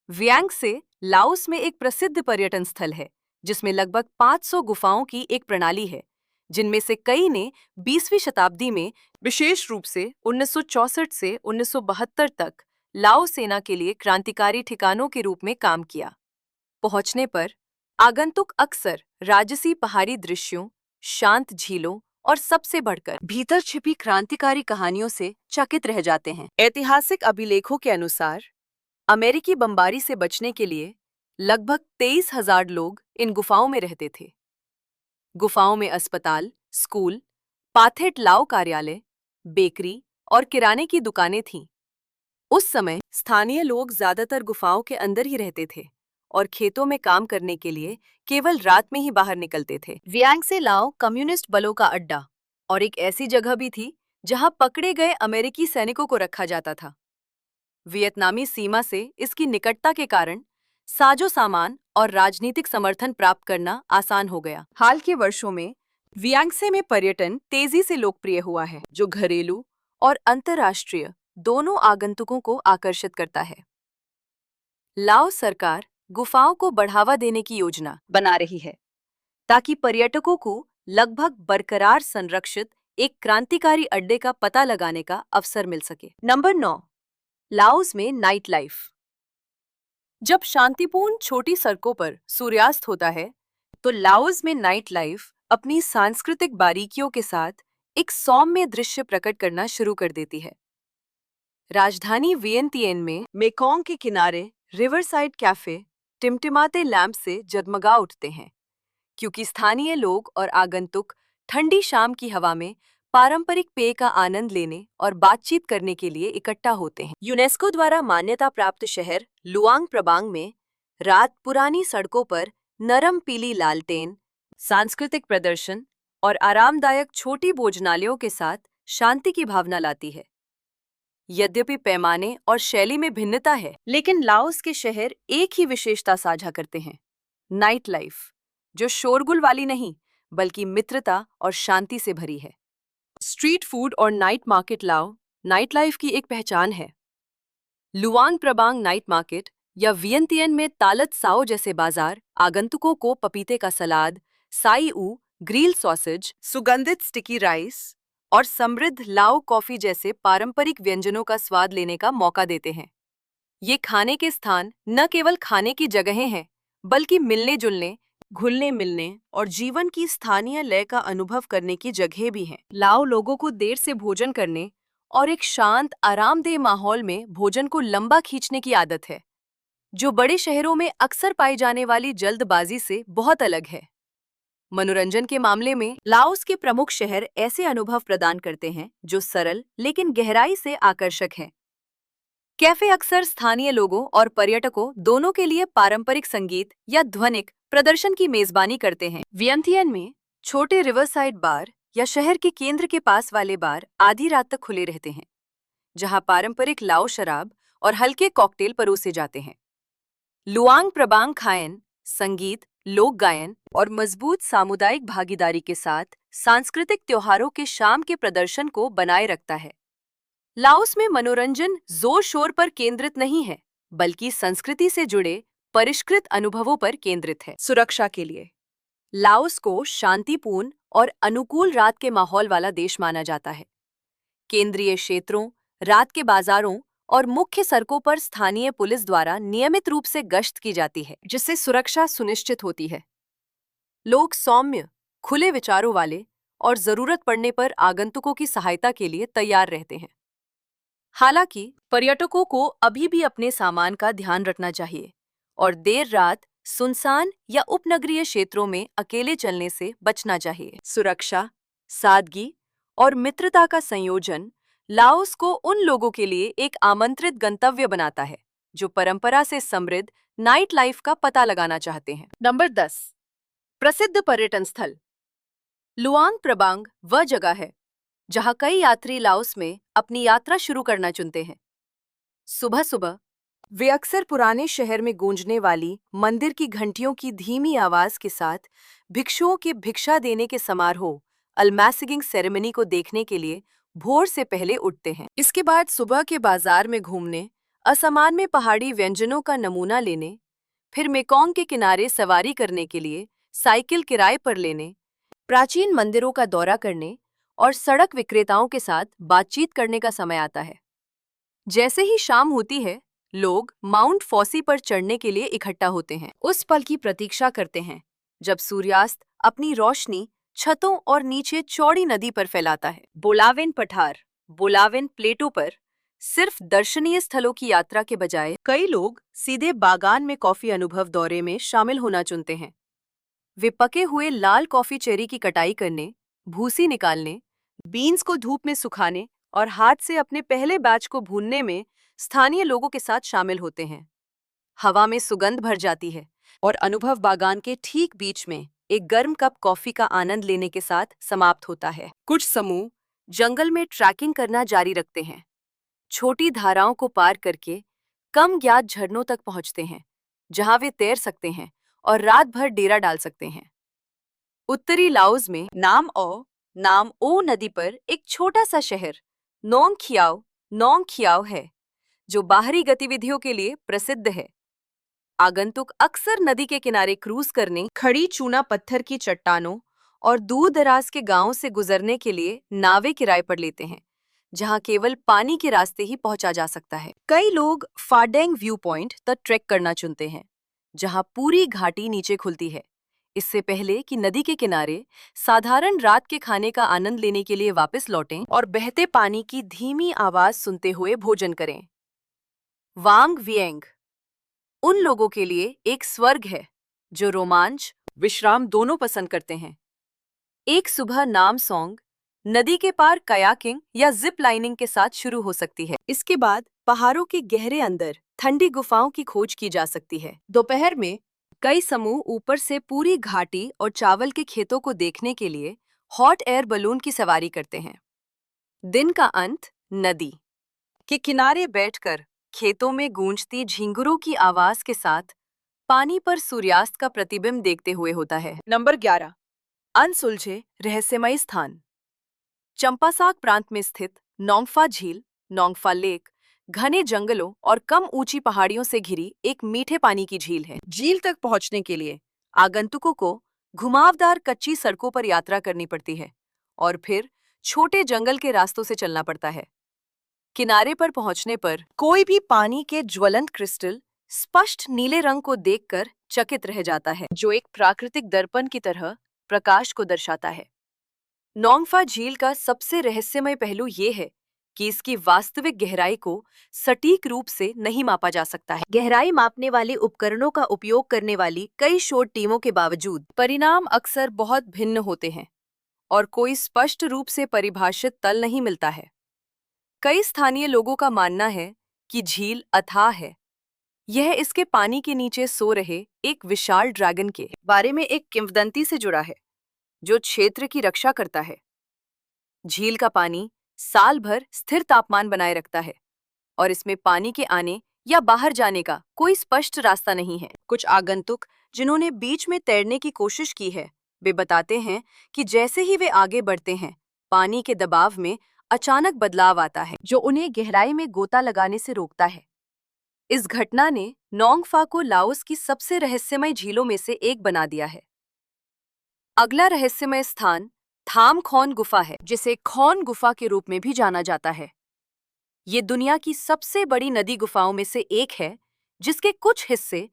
वियांगसे लाओस में एक प्रसिद्ध पर्यटन स्थल है, जिसमें लगभग 500 गुफाओं की एक प्रणाली है, जिनमें से कई ने 20वीं शताब्दी में, विशेष रूप से 1964 से 1972 तक लाओ सेना के लिए क्रांतिकारी ठिकानों के रूप में काम किया। पहुंचने पर आगंतुक अक्सर राजसी पहाड़ी दृश्यों, शांत झीलों और सबसे बढ़कर भीतर छिपी क्रांतिकारी कहानियों से चकित रह जाते हैं। ऐतिहासिक अभिलेखों के अनुसार अमेरिकी बमबारी से बचने के लिए लगभग 23,000 लोग इन गुफाओं में रहते थे। गुफाओं में अस्पताल, स्कूल, पाथेट लाओ कार्यालय, बेकरी और किराने की दुकानें थीं। उस समय स्थानीय लोग ज्यादातर गुफाओं के अंदर ही रहते थे और खेतों में काम करने के लिए केवल रात में ही बाहर निकलते थे। वियांगसे लाओ कम्युनिस्ट बलों का अड्डा और एक ऐसी जगह भी थी जहां पकड़े गए अमेरिकी सैनिकों को रखा जाता था। वियतनामी सीमा से इसकी निकटता के कारण साजो सामान और राजनीतिक समर्थन प्राप्त करना आसान हो गया। हाल के वर्षों में वियांगसे में पर्यटन तेजी से लोकप्रिय हुआ है, जो घरेलू और अंतर्राष्ट्रीय दोनों आगंतुकों को आकर्षित करता है। लाओस सरकार गुफाओं को बढ़ावा देने की योजना बना रही है ताकि पर्यटकों को लगभग बरकरार संरक्षित एक क्रांतिकारी अड्डे का पता लगाने का अवसर मिल सके। नंबर 9, लाओस में नाइट लाइफ। जब शांतिपूर्ण छोटी सड़कों पर सूर्यास्त होता है तो लाओस में नाइट लाइफ अपनी सांस्कृतिक बारीकियों के साथ एक सौम्य दृश्य प्रकट करना शुरू कर देती है। राजधानी वियंतियन में मेकोंग के किनारे रिवरसाइड कैफे टिमटिमाते लैंप से जगमगा उठते हैं, क्योंकि स्थानीय लोग और आगंतुक ठंडी शाम की हवा में पारंपरिक पेय का आनंद लेने और बातचीत करने के लिए इकट्ठा होते हैं। यूनेस्को द्वारा मान्यता प्राप्त शहर लुआंग प्रबांग में रात पुरानी सड़कों पर नरम पीली लालटेन, सांस्कृतिक प्रदर्शन और आरामदायक छोटी भोजनालयों के साथ शांति की भावना लाती है। यद्यपि पैमाने और शैली में भिन्नता है, लेकिन लाओस के शहर एक ही विशेषता साझा करते हैं, नाइट लाइफ, जो शोरगुल वाली नहीं बल्कि मित्रता और शांति से भरी है। स्ट्रीट फूड और नाइट मार्केट लाओ नाइट लाइफ की एक पहचान है। लुआंग प्रबांग नाइट मार्केट या वियंतियन में तालत साओ जैसे बाजार आगंतुकों को पपीते का सलाद, साई ऊ, ग्रिल सॉसेज, सुगंधित स्टिकी राइस और समृद्ध लाओ कॉफी जैसे पारंपरिक व्यंजनों का स्वाद लेने का मौका देते हैं। ये खाने के स्थान न केवल खाने की जगहें हैं, बल्कि मिलने जुलने, घुलने मिलने और जीवन की स्थानीय लय का अनुभव करने की जगह भी हैं। लाओ लोगों को देर से भोजन करने और एक शांत आरामदेह माहौल में भोजन को लंबा खींचने की आदत है, जो बड़े शहरों में अक्सर पाई जाने वाली जल्दबाजी से बहुत अलग है। मनोरंजन के मामले में लाओस के प्रमुख शहर ऐसे अनुभव प्रदान करते हैं जो सरल लेकिन गहराई से आकर्षक हैं। कैफे अक्सर स्थानीय लोगों और पर्यटकों दोनों के लिए पारंपरिक संगीत या ध्वनिक प्रदर्शन की मेजबानी करते हैं। वियंतियन में छोटे रिवरसाइड बार या शहर के केंद्र के पास वाले बार आधी रात तक खुले रहते हैं, जहां पारंपरिक लाओ शराब और हल्के कॉकटेल परोसे जाते हैं। लुआंग प्रबांग खायन संगीत, लोक गायन और मजबूत सामुदायिक भागीदारी के साथ सांस्कृतिक त्योहारों के शाम के प्रदर्शन को बनाए रखता है। लाओस में मनोरंजन जोर शोर पर केंद्रित नहीं है, बल्कि संस्कृति से जुड़े परिष्कृत अनुभवों पर केंद्रित है। सुरक्षा के लिए लाओस को शांतिपूर्ण और अनुकूल रात के माहौल वाला देश माना जाता है। केंद्रीय क्षेत्रों, रात के बाजारों और मुख्य सड़कों पर स्थानीय पुलिस द्वारा नियमित रूप से गश्त की जाती है, जिससे सुरक्षा सुनिश्चित होती है। लोग सौम्य, खुले विचारों वाले और जरूरत पड़ने पर आगंतुकों की सहायता के लिए तैयार रहते हैं। हालांकि पर्यटकों को अभी भी अपने सामान का ध्यान रखना चाहिए और देर रात सुनसान या उपनगरीय क्षेत्रों में अकेले चलने से बचना चाहिए। सुरक्षा, सादगी और मित्रता का संयोजन लाओस को उन लोगों के लिए एक आमंत्रित गंतव्य बनाता है जो परंपरा से समृद्ध नाइट लाइफ का पता लगाना चाहते हैं। नंबर 10, प्रसिद्ध पर्यटन स्थल। लुआंग प्रबांग वह जगह है जहां कई यात्री लाओस में अपनी यात्रा शुरू करना चुनते हैं। सुबह सुबह वे अक्सर पुराने शहर में गूंजने वाली मंदिर की घंटियों की धीमी आवाज के साथ भिक्षुओं के भिक्षा देने के समारोह अल्मासिगिंग सेरेमनी को देखने के लिए भोर से पहले उठते हैं। इसके बाद सुबह के बाजार में घूमने, असामान्य पहाड़ी व्यंजनों का नमूना लेने, फिर मेकोंग के किनारे सवारी करने के लिए साइकिल किराए पर लेने, प्राचीन मंदिरों का दौरा करने और सड़क विक्रेताओं के साथ बातचीत करने का समय आता है। जैसे ही शाम होती है, लोग माउंट फॉसी पर चढ़ने के लिए इकट्ठा होते हैं। उस पल की प्रतीक्षा करते हैं जब सूर्यास्त अपनी रोशनी छतों और नीचे चौड़ी नदी पर फैलाता है। बोलावेन पठार, बोलावेन प्लेटो पर सिर्फ दर्शनीय स्थलों की यात्रा के बजाय कई लोग सीधे बागान में कॉफी अनुभव दौरे में शामिल होना चुनते हैं। वे पके हुए लाल कॉफी चेरी की कटाई करने, भूसी निकालने, बीन्स को धूप में सुखाने और हाथ से अपने पहले बैच को भूनने में स्थानीय लोगों के साथ शामिल होते हैं। हवा में सुगंध भर जाती है और अनुभव बागान के ठीक बीच में एक गर्म कप कॉफी का आनंद लेने के साथ समाप्त होता है। कुछ समूह जंगल में ट्रैकिंग करना जारी रखते हैं, छोटी धाराओं को पार करके कम ज्ञात झरनों तक पहुंचते हैं, जहां वे तैर सकते हैं और रात भर डेरा डाल सकते हैं। उत्तरी लाओस में नाम ओ नदी पर एक छोटा सा शहर नोंग खियाओ है, जो बाहरी गतिविधियों के लिए प्रसिद्ध है। आगंतुक अक्सर नदी के किनारे क्रूज करने, खड़ी चूना पत्थर की चट्टानों और दूर दराज के गांवों से गुजरने के लिए नावें किराए पर लेते हैं, जहां केवल पानी के रास्ते ही पहुंचा जा सकता है। कई लोग फाडेंग व्यू पॉइंट तक ट्रैक करना चुनते हैं, जहां पूरी घाटी नीचे खुलती है, इससे पहले कि नदी के किनारे साधारण रात के खाने का आनंद लेने के लिए वापस लौटें और बहते पानी की धीमी आवाज सुनते हुए भोजन करें। वांग विएंग उन लोगों के लिए एक स्वर्ग है जो रोमांच विश्राम दोनों पसंद करते हैं। एक सुबह नामसोंग नदी के पार कयाकिंग या जिप लाइनिंग के साथ शुरू हो सकती है। इसके बाद पहाड़ों के गहरे अंदर ठंडी गुफाओं की खोज की जा सकती है। दोपहर में कई समूह ऊपर से पूरी घाटी और चावल के खेतों को देखने के लिए हॉट एयर बलून की सवारी करते हैं। दिन का अंत नदी के किनारे बैठकर खेतों में गूंजती झींगुरों की आवाज के साथ पानी पर सूर्यास्त का प्रतिबिंब देखते हुए होता है। नंबर 11, अनसुलझे रहस्यमय स्थान। चंपासाक प्रांत में स्थित नोंगफा झील, नोंगफा लेक, घने जंगलों और कम ऊंची पहाड़ियों से घिरी एक मीठे पानी की झील है। झील तक पहुंचने के लिए आगंतुकों को घुमावदार कच्ची सड़कों पर यात्रा करनी पड़ती है और फिर छोटे जंगल के रास्तों से चलना पड़ता है। किनारे पर पहुंचने पर कोई भी पानी के ज्वलंत क्रिस्टल स्पष्ट नीले रंग को देखकर चकित रह जाता है, जो एक प्राकृतिक दर्पण की तरह प्रकाश को दर्शाता है। नोंगफा झील का सबसे रहस्यमय पहलू ये है कि इसकी वास्तविक गहराई को सटीक रूप से नहीं मापा जा सकता है। गहराई मापने वाले उपकरणों का उपयोग करने वाली कई शोध टीमों के बावजूद परिणाम अक्सर बहुत भिन्न होते हैं और कोई स्पष्ट रूप से परिभाषित तल नहीं मिलता है। कई स्थानीय लोगों का मानना है कि झील अथाह है। यह इसके पानी के नीचे सो रहे एक विशाल ड्रैगन के बारे में एक किंवदंती से जुड़ा है, जो क्षेत्र की रक्षा करता है। झील का पानी साल भर स्थिर तापमान बनाए रखता है और इसमें पानी के आने या बाहर जाने का कोई स्पष्ट रास्ता नहीं है। कुछ आगंतुक जिन्होंने बीच में तैरने की कोशिश की है, वे बताते हैं कि जैसे ही वे आगे बढ़ते हैं, पानी के दबाव में अचानक बदलाव आता है, जो उन्हें गहराई में गोता लगाने से रोकता है। इस घटना ने नोंगफा को लाओस की सबसे रहस्यमय झीलों में से एक बना दिया है। अगला रहस्यमय स्थान थाम खौन गुफा है, जिसे खौन गुफा के रूप में भी जाना जाता है। ये दुनिया की सबसे बड़ी नदी गुफाओं में से एक है, जिसके कुछ हिस्से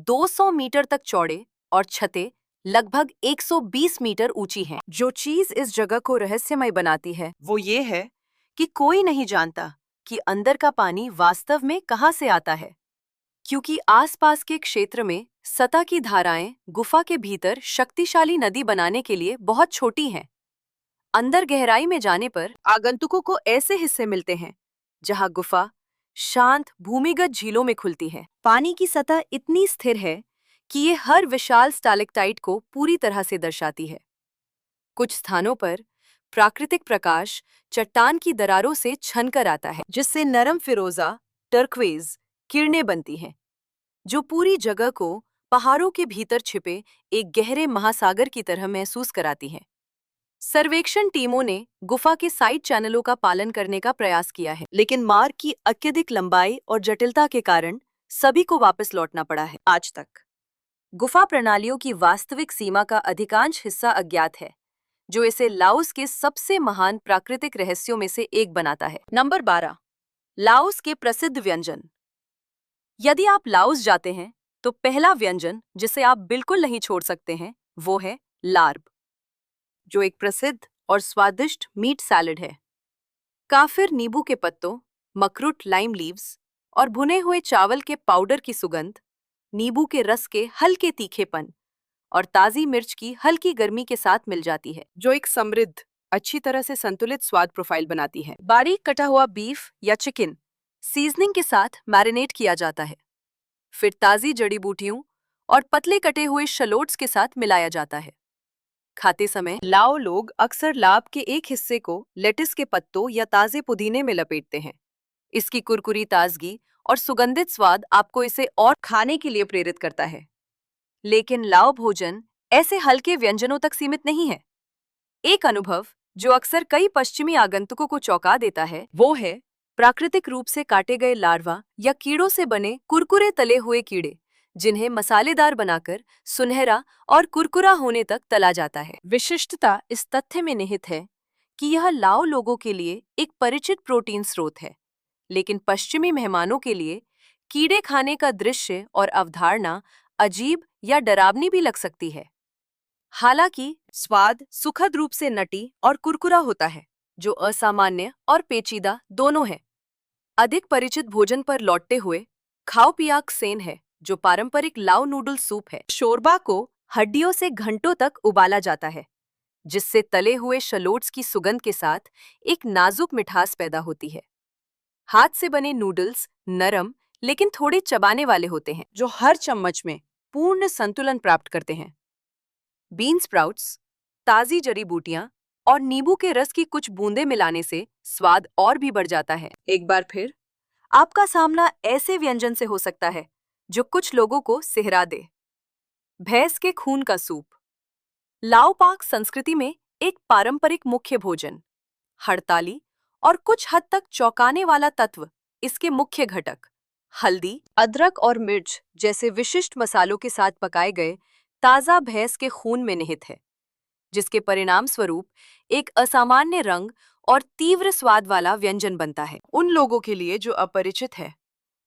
200 मीटर तक चौड़े और छतें लगभग 120 मीटर ऊंची हैं। जो चीज इस जगह को रहस्यमय बनाती है वो ये है कि कोई नहीं जानता कि अंदर का पानी वास्तव में कहां से आता है, क्योंकि आसपास के क्षेत्र में सतह की धाराएं गुफा के भीतर शक्तिशाली नदी बनाने के लिए बहुत छोटी हैं। अंदर गहराई में जाने पर आगंतुकों को ऐसे हिस्से मिलते हैं जहां गुफा शांत भूमिगत झीलों में खुलती है। पानी की सतह इतनी स्थिर है कि ये हर विशाल स्टैलेक्टाइट को पूरी तरह से दर्शाती है। कुछ स्थानों पर प्राकृतिक प्रकाश चट्टान की दरारों से छनकर आता है, जिससे नरम फिरोजा टर्क्वेज किरणें बनती हैं, जो पूरी जगह को पहाड़ों के भीतर छिपे एक गहरे महासागर की तरह महसूस कराती हैं। सर्वेक्षण टीमों ने गुफा के साइड चैनलों का पालन करने का प्रयास किया है, लेकिन मार्ग की अत्यधिक लंबाई और जटिलता के कारण सभी को वापस लौटना पड़ा है। आज तक गुफा प्रणालियों की वास्तविक सीमा का अधिकांश हिस्सा अज्ञात है, जो इसे लाओस के सबसे महान प्राकृतिक रहस्यों में से एक बनाता है। नंबर 12, लाओस के प्रसिद्ध व्यंजन। यदि आप लाओस जाते हैं तो पहला व्यंजन जिसे आप बिल्कुल नहीं छोड़ सकते हैं वो है लार्ब, जो एक प्रसिद्ध और स्वादिष्ट मीट सैलड है। काफिर नींबू के पत्तों, मकरूट लाइम लीव्स और भुने हुए चावल के पाउडर की सुगंध, नींबू के रस के हल्के तीखेपन और ताज़ी मिर्च की हल्की गर्मी के साथ मिल जाती है, जो एक समृद्ध अच्छी तरह से संतुलित स्वाद प्रोफाइल बनाती है। बारीक कटा हुआ बीफ या चिकन सीजनिंग के साथ मैरिनेट किया जाता है, फिर ताज़ी जड़ी बूटियों और पतले कटे हुए शलोट्स के साथ मिलाया जाता है। खाते समय लाओ लोग अक्सर लाब के एक हिस्से को लेटिस के पत्तों या ताज़े पुदीने में लपेटते हैं। इसकी कुरकुरी ताजगी और सुगंधित स्वाद आपको इसे और खाने के लिए प्रेरित करता है। लेकिन लाओ भोजन ऐसे हल्के व्यंजनों तक सीमित नहीं है। एक अनुभव जो अक्सर कई पश्चिमी आगंतुकों को चौंका देता है, वो है प्राकृतिक रूप से काटे गए लार्वा या कीड़ों से बने कुरकुरे तले हुए कीड़े, जिन्हें मसालेदार बनाकर सुनहरा और कुरकुरा होने तक तला जाता है। विशिष्टता इस तथ्य में निहित है कि यह लाओ लोगों के लिए एक परिचित प्रोटीन स्रोत है, लेकिन पश्चिमी मेहमानों के लिए कीड़े खाने का दृश्य और अवधारणा अजीब या डरावनी भी लग सकती है। हालांकि स्वाद सुखद रूप से नटी और कुरकुरा होता है, जो असामान्य और पेचीदा दोनों है। अधिक परिचित भोजन पर लौटते हुए खाओ पियाक सेन है, जो पारंपरिक लाओ नूडल सूप है। शोरबा को हड्डियों से घंटों तक उबाला जाता है, जिससे तले हुए शलोट्स की सुगंध के साथ एक नाजुक मिठास पैदा होती है। हाथ से बने नूडल्स नरम लेकिन थोड़े चबाने वाले होते हैं, जो हर चम्मच में पूर्ण संतुलन प्राप्त करते हैं। बीन स्प्राउट्स, ताज़ी जड़ी बूटियां और नींबू के रस की कुछ बूंदें मिलाने से स्वाद और भी बढ़ जाता है। एक बार फिर आपका सामना ऐसे व्यंजन से हो सकता है जो कुछ लोगों को सिहरा दे। भैंस के खून का सूप लाओ पाक संस्कृति में एक पारंपरिक मुख्य भोजन। हड़ताली और कुछ हद तक चौंकाने वाला तत्व इसके मुख्य घटक हल्दी, अदरक और मिर्च जैसे विशिष्ट मसालों के साथ पकाए गए ताज़ा भैंस के खून में निहित है, जिसके परिणाम स्वरूप एक असामान्य रंग और तीव्र स्वाद वाला व्यंजन बनता है। उन लोगों के लिए जो अपरिचित है,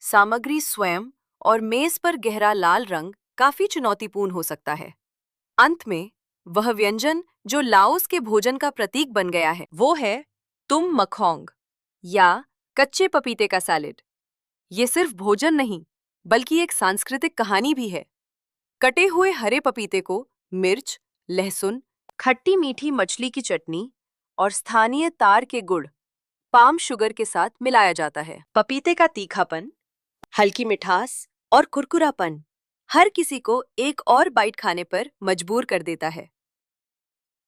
सामग्री स्वयं और मेज पर गहरा लाल रंग काफी चुनौतीपूर्ण हो सकता है। अंत में वह व्यंजन जो लाओस के भोजन का प्रतीक बन गया है, वो है तुम मखोंग या कच्चे पपीते का सैलेड। ये सिर्फ भोजन नहीं, बल्कि एक सांस्कृतिक कहानी भी है। कटे हुए हरे पपीते को मिर्च, लहसुन, खट्टी मीठी मछली की चटनी और स्थानीय तार के गुड़, पाम शुगर के साथ मिलाया जाता है। पपीते का तीखापन, हल्की मिठास और कुरकुरापन हर किसी को एक और बाइट खाने पर मजबूर कर देता है।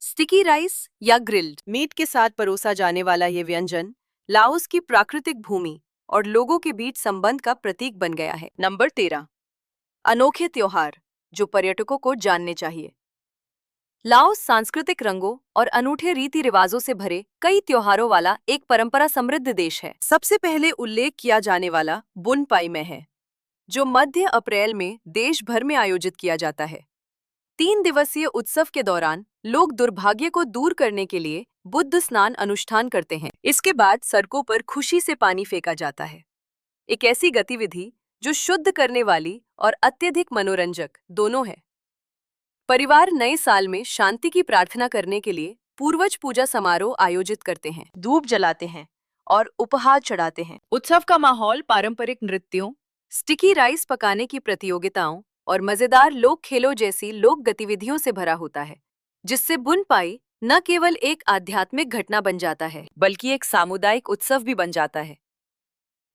स्टिकी राइस या ग्रिल्ड मीट के साथ परोसा जाने वाला ये व्यंजन लाओस की प्राकृतिक भूमि और लोगों के बीच संबंध का प्रतीक बन गया है। नंबर 13, अनोखे त्योहार जो पर्यटकों को जानने चाहिए। लाओस सांस्कृतिक रंगों और अनूठे रीति रिवाजों से भरे कई त्योहारों वाला एक परंपरा समृद्ध देश है। सबसे पहले उल्लेख किया जाने वाला बुन पाई में है, जो मध्य अप्रैल में देश भर में आयोजित किया जाता है। 3 दिवसीय उत्सव के दौरान लोग दुर्भाग्य को दूर करने के लिए बुद्ध स्नान अनुष्ठान करते हैं। इसके बाद सड़कों पर खुशी से पानी फेंका जाता है, एक ऐसी गतिविधि जो शुद्ध करने वाली और अत्यधिक मनोरंजक दोनों है। परिवार नए साल में शांति की प्रार्थना करने के लिए पूर्वज पूजा समारोह आयोजित करते हैं, धूप जलाते हैं और उपहार चढ़ाते हैं। उत्सव का माहौल पारंपरिक नृत्यों, स्टिकी राइस पकाने की प्रतियोगिताओं और मजेदार लोक खेलों जैसी लोक गतिविधियों से भरा होता है, जिससे बुन पाई न केवल एक आध्यात्मिक घटना बन जाता है, बल्कि एक सामुदायिक उत्सव भी बन जाता है।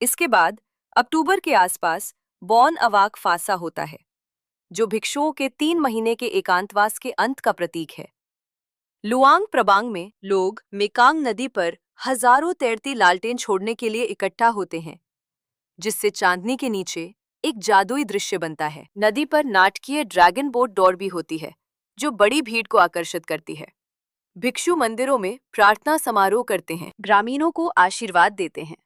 इसके बाद अक्टूबर के आसपास बॉन अवाक फासा होता है, जो भिक्षुओं के 3 महीने के एकांतवास के अंत का प्रतीक है। लुआंग प्रबांग में लोग मेकांग नदी पर हजारों तैरती लालटेन छोड़ने के लिए इकट्ठा होते हैं, जिससे चांदनी के नीचे एक जादुई दृश्य बनता है। नदी पर नाटकीय ड्रैगन बोट दौड़ भी होती है, जो बड़ी भीड़ को आकर्षित करती है। भिक्षु मंदिरों में प्रार्थना समारोह करते हैं, ग्रामीणों को आशीर्वाद देते हैं।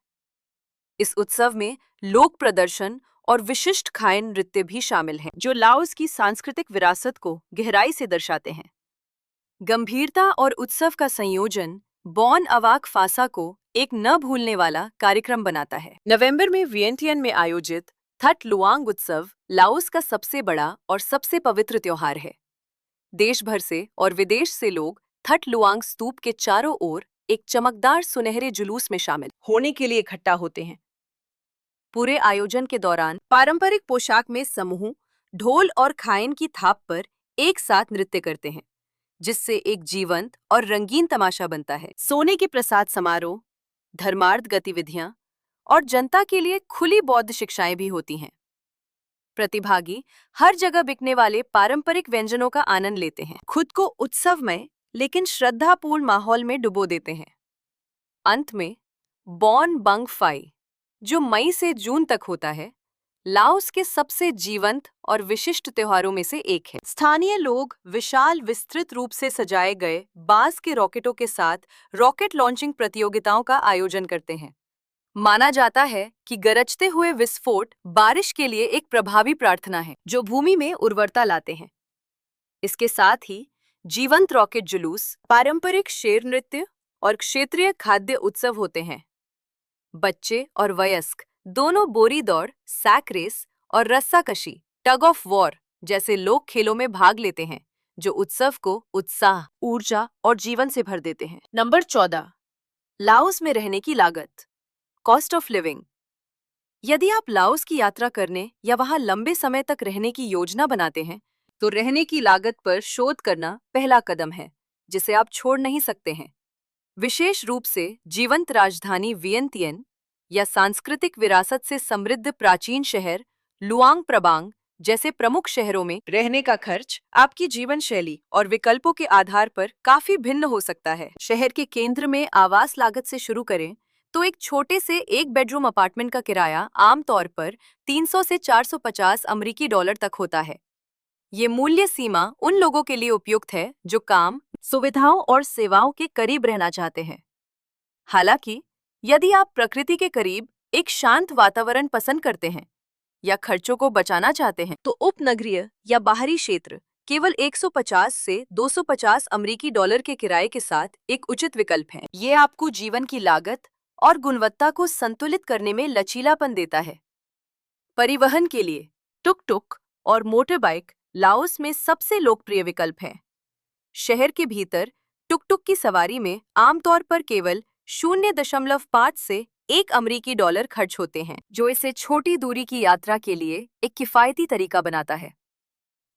इस उत्सव में लोक प्रदर्शन और विशिष्ट खाय नृत्य भी शामिल हैं, जो लाओस की सांस्कृतिक विरासत को गहराई से दर्शाते हैं। गंभीरता और उत्सव का संयोजन बॉन अवाक फासा को एक न भूलने वाला कार्यक्रम बनाता है। नवंबर में वियंटियन में आयोजित थट लुआंग उत्सव लाओस का सबसे बड़ा और सबसे पवित्र त्योहार है। देश भर से और विदेश से लोग थट लुआंग स्तूप के चारों ओर एक चमकदार सुनहरे जुलूस में शामिल होने के लिए इकट्ठा होते हैं। पूरे आयोजन के दौरान पारंपरिक पोशाक में समूह ढोल और खायन की थाप पर एक साथ नृत्य करते हैं, जिससे एक जीवंत और रंगीन तमाशा बनता है। सोने के प्रसाद समारोह, धर्मार्थ गतिविधियां और जनता के लिए खुली बौद्ध शिक्षाएं भी होती हैं। प्रतिभागी हर जगह बिकने वाले पारंपरिक व्यंजनों का आनंद लेते हैं, खुद को उत्सवमय लेकिन श्रद्धापूर्ण माहौल में डुबो देते हैं। अंत में बॉन बंग फाई, जो मई से जून तक होता है, लाओस के सबसे जीवंत और विशिष्ट त्योहारों में से एक है। स्थानीय लोग विशाल विस्तृत रूप से सजाए गए बांस के रॉकेटों के साथ रॉकेट लॉन्चिंग प्रतियोगिताओं का आयोजन करते हैं। माना जाता है कि गरजते हुए विस्फोट बारिश के लिए एक प्रभावी प्रार्थना है, जो भूमि में उर्वरता लाते हैं। इसके साथ ही जीवंत रॉकेट जुलूस, पारंपरिक शेर नृत्य और क्षेत्रीय खाद्य उत्सव होते हैं। बच्चे और वयस्क दोनों बोरी दौड़, सैक रेस और रस्साकशी, टग ऑफ वॉर जैसे लोक खेलों में भाग लेते हैं, जो उत्सव को उत्साह, ऊर्जा और जीवन से भर देते हैं। नंबर 14, लाओस में रहने की लागत, कॉस्ट ऑफ लिविंग। यदि आप लाओस की यात्रा करने या वहां लंबे समय तक रहने की योजना बनाते हैं, तो रहने की लागत पर शोध करना पहला कदम है, जिसे आप छोड़ नहीं सकते हैं। विशेष रूप से जीवंत राजधानी वियंतियन या सांस्कृतिक विरासत से समृद्ध प्राचीन शहर लुआंग प्रबांग जैसे प्रमुख शहरों में रहने का खर्च आपकी जीवन शैली और विकल्पों के आधार पर काफी भिन्न हो सकता है। शहर के केंद्र में आवास लागत से शुरू करें तो एक छोटे से एक बेडरूम अपार्टमेंट का किराया आमतौर पर 300 से 450 अमेरिकी डॉलर तक होता है। ये मूल्य सीमा उन लोगों के लिए उपयुक्त है जो काम, सुविधाओं और सेवाओं के करीब रहना चाहते हैं। हालांकि यदि आप प्रकृति के करीब एक शांत वातावरण पसंद करते हैं या खर्चों को बचाना चाहते हैं, तो उपनगरीय या बाहरी क्षेत्र केवल 150 से 250 अमेरिकी डॉलर के किराए के साथ एक उचित विकल्प है। ये आपको जीवन की लागत और गुणवत्ता को संतुलित करने में लचीलापन देता है। परिवहन के लिए टुक टुक और मोटर बाइक लाओस में सबसे लोकप्रिय विकल्प हैं। शहर के भीतर टुक टुक की सवारी में आमतौर पर केवल 0.5 से 1 अमेरिकी डॉलर खर्च होते हैं, जो इसे छोटी दूरी की यात्रा के लिए एक किफायती तरीका बनाता है।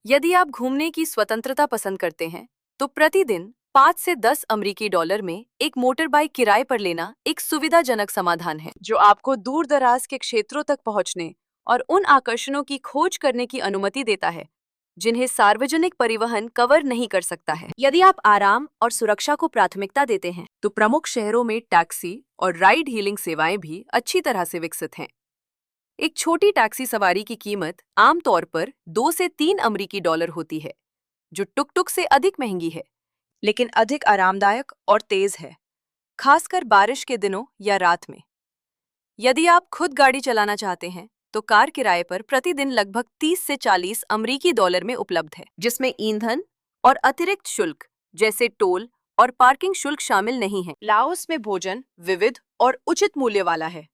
यदि आप घूमने की स्वतंत्रता पसंद करते हैं, तो प्रतिदिन 5 से 10 अमेरिकी डॉलर में एक मोटर बाइक किराए पर लेना एक सुविधाजनक समाधान है, जो आपको दूर दराज के क्षेत्रों तक पहुंचने और उन आकर्षणों की खोज करने की अनुमति देता है जिन्हें सार्वजनिक परिवहन कवर नहीं कर सकता है। यदि आप आराम और सुरक्षा को प्राथमिकता देते हैं, तो प्रमुख शहरों में टैक्सी और राइड हीलिंग सेवाएं भी अच्छी तरह से विकसित हैं। एक छोटी टैक्सी सवारी की कीमत आमतौर पर 2 से 3 अमेरिकी डॉलर होती है, जो टुक टुक से अधिक महंगी है, लेकिन अधिक आरामदायक और तेज है, खासकर बारिश के दिनों या रात में। यदि आप खुद गाड़ी चलाना चाहते हैं, तो कार किराए पर प्रतिदिन लगभग 30 से 40 अमेरिकी डॉलर में उपलब्ध है, जिसमें ईंधन और अतिरिक्त शुल्क जैसे टोल और पार्किंग शुल्क शामिल नहीं है। लाओस में भोजन विविध और उचित मूल्य वाला है।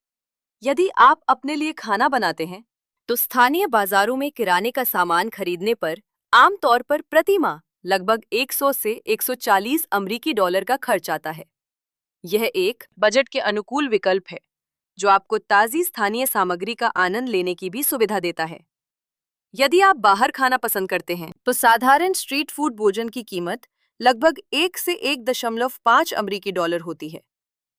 यदि आप अपने लिए खाना बनाते हैं, तो स्थानीय बाजारों में किराने का सामान खरीदने पर आमतौर पर प्रति माह लगभग 100 से 140 अमेरिकी डॉलर का खर्च आता है। यह एक बजट के अनुकूल विकल्प है, जो आपको ताज़ी स्थानीय सामग्री का आनंद लेने की भी सुविधा देता है। यदि आप बाहर खाना पसंद करते हैं, तो साधारण स्ट्रीट फूड भोजन की कीमत लगभग 1 से 1.5 अमेरिकी डॉलर होती है,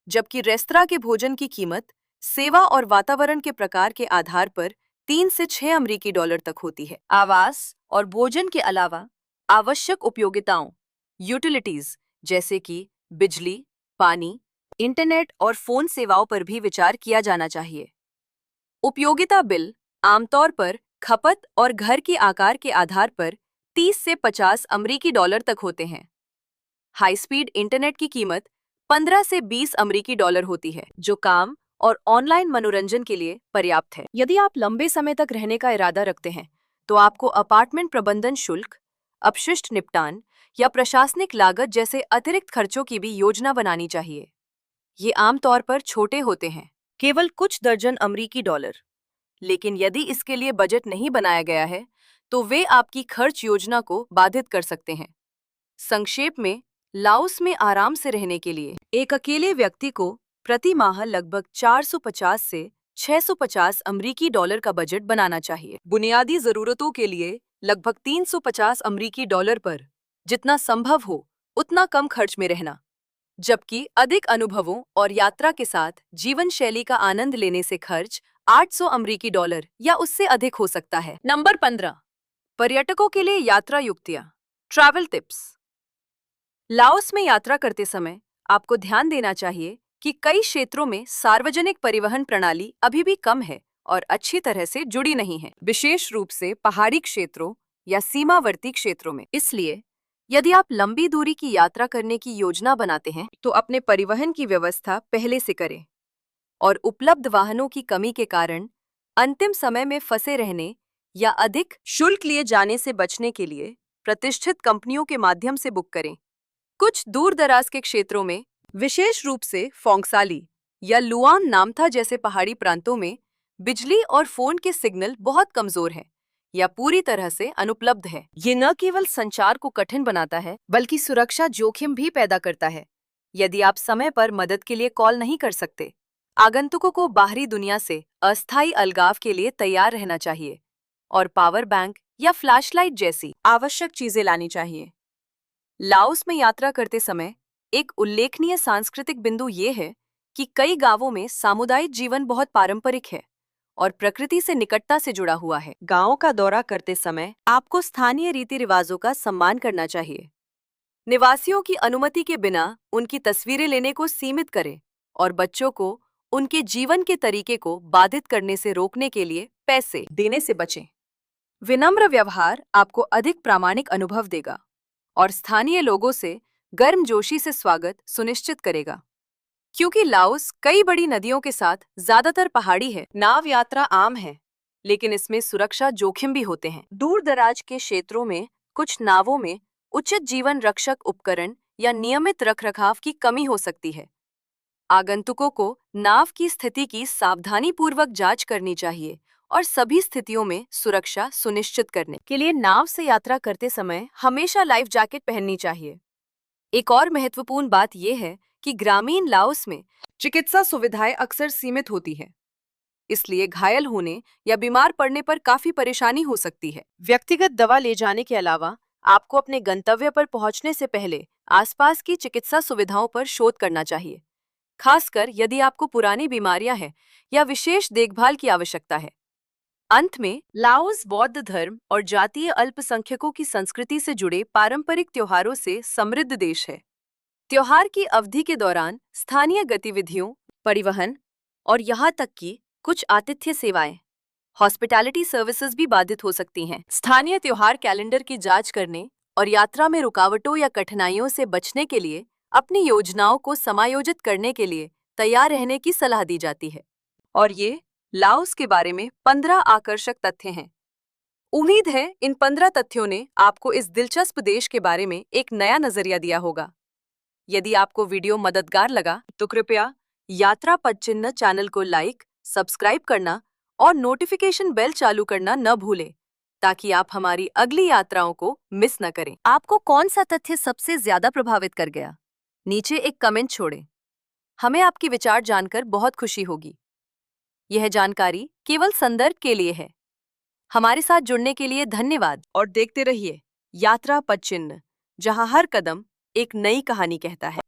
जबकि रेस्तरां के भोजन की कीमत सेवा और वातावरण के प्रकार के आधार पर 3 से 6 अमेरिकी डॉलर तक होती है। आवास और भोजन के अलावा आवश्यक उपयोगिताओं, यूटिलिटीज जैसे कि बिजली, पानी, इंटरनेट और फोन सेवाओं पर भी विचार किया जाना चाहिए। उपयोगिता बिल आमतौर पर खपत और घर के आकार के आधार पर 30 से 50 अमेरिकी डॉलर तक होते हैं। हाई स्पीड इंटरनेट की कीमत 15 से 20 अमेरिकी डॉलर होती है, जो काम और ऑनलाइन मनोरंजन के लिए पर्याप्त है। यदि आप लंबे समय तक रहने का इरादा रखते हैं, तो आपको अपार्टमेंट प्रबंधन शुल्क, अपशिष्ट निपटान या प्रशासनिक लागत जैसे अतिरिक्त खर्चों की भी योजना बनानी चाहिए। ये आमतौर पर छोटे होते हैं, केवल कुछ दर्जन अमेरिकी डॉलर, लेकिन यदि इसके लिए बजट नहीं बनाया गया है, तो वे आपकी खर्च योजना को बाधित कर सकते हैं। संक्षेप में, लाओस में आराम से रहने के लिए एक अकेले व्यक्ति को प्रति माह लगभग 450 से 650 अमेरिकी डॉलर का बजट बनाना चाहिए। बुनियादी जरूरतों के लिए लगभग 350 अमेरिकी डॉलर पर जितना संभव हो उतना कम खर्च में रहना, जबकि अधिक अनुभवों और यात्रा के साथ जीवन शैली का आनंद लेने से खर्च 800 अमेरिकी डॉलर या उससे अधिक हो सकता है। नंबर 15, पर्यटकों के लिए यात्रा युक्तियां, ट्रैवल टिप्स। लाओस में यात्रा करते समय आपको ध्यान देना चाहिए कि कई क्षेत्रों में सार्वजनिक परिवहन प्रणाली अभी भी कम है और अच्छी तरह से जुड़ी नहीं है, विशेष रूप से पहाड़ी क्षेत्रों या सीमावर्ती क्षेत्रों में। इसलिए यदि आप लंबी दूरी की यात्रा करने की योजना बनाते हैं तो अपने परिवहन की व्यवस्था पहले से करें और उपलब्ध वाहनों की कमी के कारण अंतिम समय में फंसे रहने या अधिक शुल्क लिए जाने से बचने के लिए प्रतिष्ठित कंपनियों के माध्यम से बुक करें। कुछ दूर दराज के क्षेत्रों में, विशेष रूप से फोंगसाली या लुआन नामथा जैसे पहाड़ी प्रांतों में, बिजली और फोन के सिग्नल बहुत कमजोर हैं या पूरी तरह से अनुपलब्ध है। ये न केवल संचार को कठिन बनाता है बल्कि सुरक्षा जोखिम भी पैदा करता है यदि आप समय पर मदद के लिए कॉल नहीं कर सकते। आगंतुकों को बाहरी दुनिया से अस्थायी अलगाव के लिए तैयार रहना चाहिए और पावर बैंक या फ्लैशलाइट जैसी आवश्यक चीजें लानी चाहिए। लाओस में यात्रा करते समय एक उल्लेखनीय सांस्कृतिक बिंदु ये है कि कई गांवों में सामुदायिक जीवन बहुत पारंपरिक है और प्रकृति से निकटता से जुड़ा हुआ है। गांवों का दौरा करते समय आपको स्थानीय रीति रिवाजों का सम्मान करना चाहिए। निवासियों की अनुमति के बिना उनकी तस्वीरें लेने को सीमित करें और बच्चों को उनके जीवन के तरीके को बाधित करने से रोकने के लिए पैसे देने से बचें। विनम्र व्यवहार आपको अधिक प्रामाणिक अनुभव देगा और स्थानीय लोगों से गर्मजोशी से स्वागत सुनिश्चित करेगा। क्योंकि लाओस कई बड़ी नदियों के साथ ज्यादातर पहाड़ी है, नाव यात्रा आम है, लेकिन इसमें सुरक्षा जोखिम भी होते हैं। दूर दराज के क्षेत्रों में कुछ नावों में उचित जीवन रक्षक उपकरण या नियमित रखरखाव की कमी हो सकती है। आगंतुकों को नाव की स्थिति की सावधानीपूर्वक जांच करनी चाहिए और सभी स्थितियों में सुरक्षा सुनिश्चित करने के लिए नाव से यात्रा करते समय हमेशा लाइफ जैकेट पहननी चाहिए। एक और महत्वपूर्ण बात यह है कि ग्रामीण लाओस में चिकित्सा सुविधाएं अक्सर सीमित होती हैं, इसलिए घायल होने या बीमार पड़ने पर काफी परेशानी हो सकती है। व्यक्तिगत दवा ले जाने के अलावा आपको अपने गंतव्य पर पहुंचने से पहले आसपास की चिकित्सा सुविधाओं पर शोध करना चाहिए, खासकर यदि आपको पुरानी बीमारियां हैं या विशेष देखभाल की आवश्यकता है। अंत में, लाओस बौद्ध धर्म और जातीय अल्पसंख्यकों की संस्कृति से जुड़े पारंपरिक त्योहारों से समृद्ध देश है। त्योहार की अवधि के दौरान स्थानीय गतिविधियों, परिवहन और यहाँ तक कि कुछ आतिथ्य सेवाएं, हॉस्पिटैलिटी सर्विसेज भी बाधित हो सकती हैं। स्थानीय त्योहार कैलेंडर की जांच करने और यात्रा में रुकावटों या कठिनाइयों से बचने के लिए अपनी योजनाओं को समायोजित करने के लिए तैयार रहने की सलाह दी जाती है। और ये लाओस के बारे में 15 आकर्षक तथ्य हैं। उम्मीद है इन 15 तथ्यों ने आपको इस दिलचस्प देश के बारे में एक नया नजरिया दिया होगा। यदि आपको वीडियो मददगार लगा तो कृपया यात्रा पदचिह्न चैनल को लाइक, सब्सक्राइब करना और नोटिफिकेशन बेल चालू करना न भूलें ताकि आप हमारी अगली यात्राओं को मिस न करें। आपको कौन सा तथ्य सबसे ज्यादा प्रभावित कर गया? नीचे एक कमेंट छोड़ें। हमें आपके विचार जानकर बहुत खुशी होगी। यह जानकारी केवल संदर्भ के लिए है। हमारे साथ जुड़ने के लिए धन्यवाद और देखते रहिए यात्रा पदचिह्न, जहां हर कदम एक नई कहानी कहता है।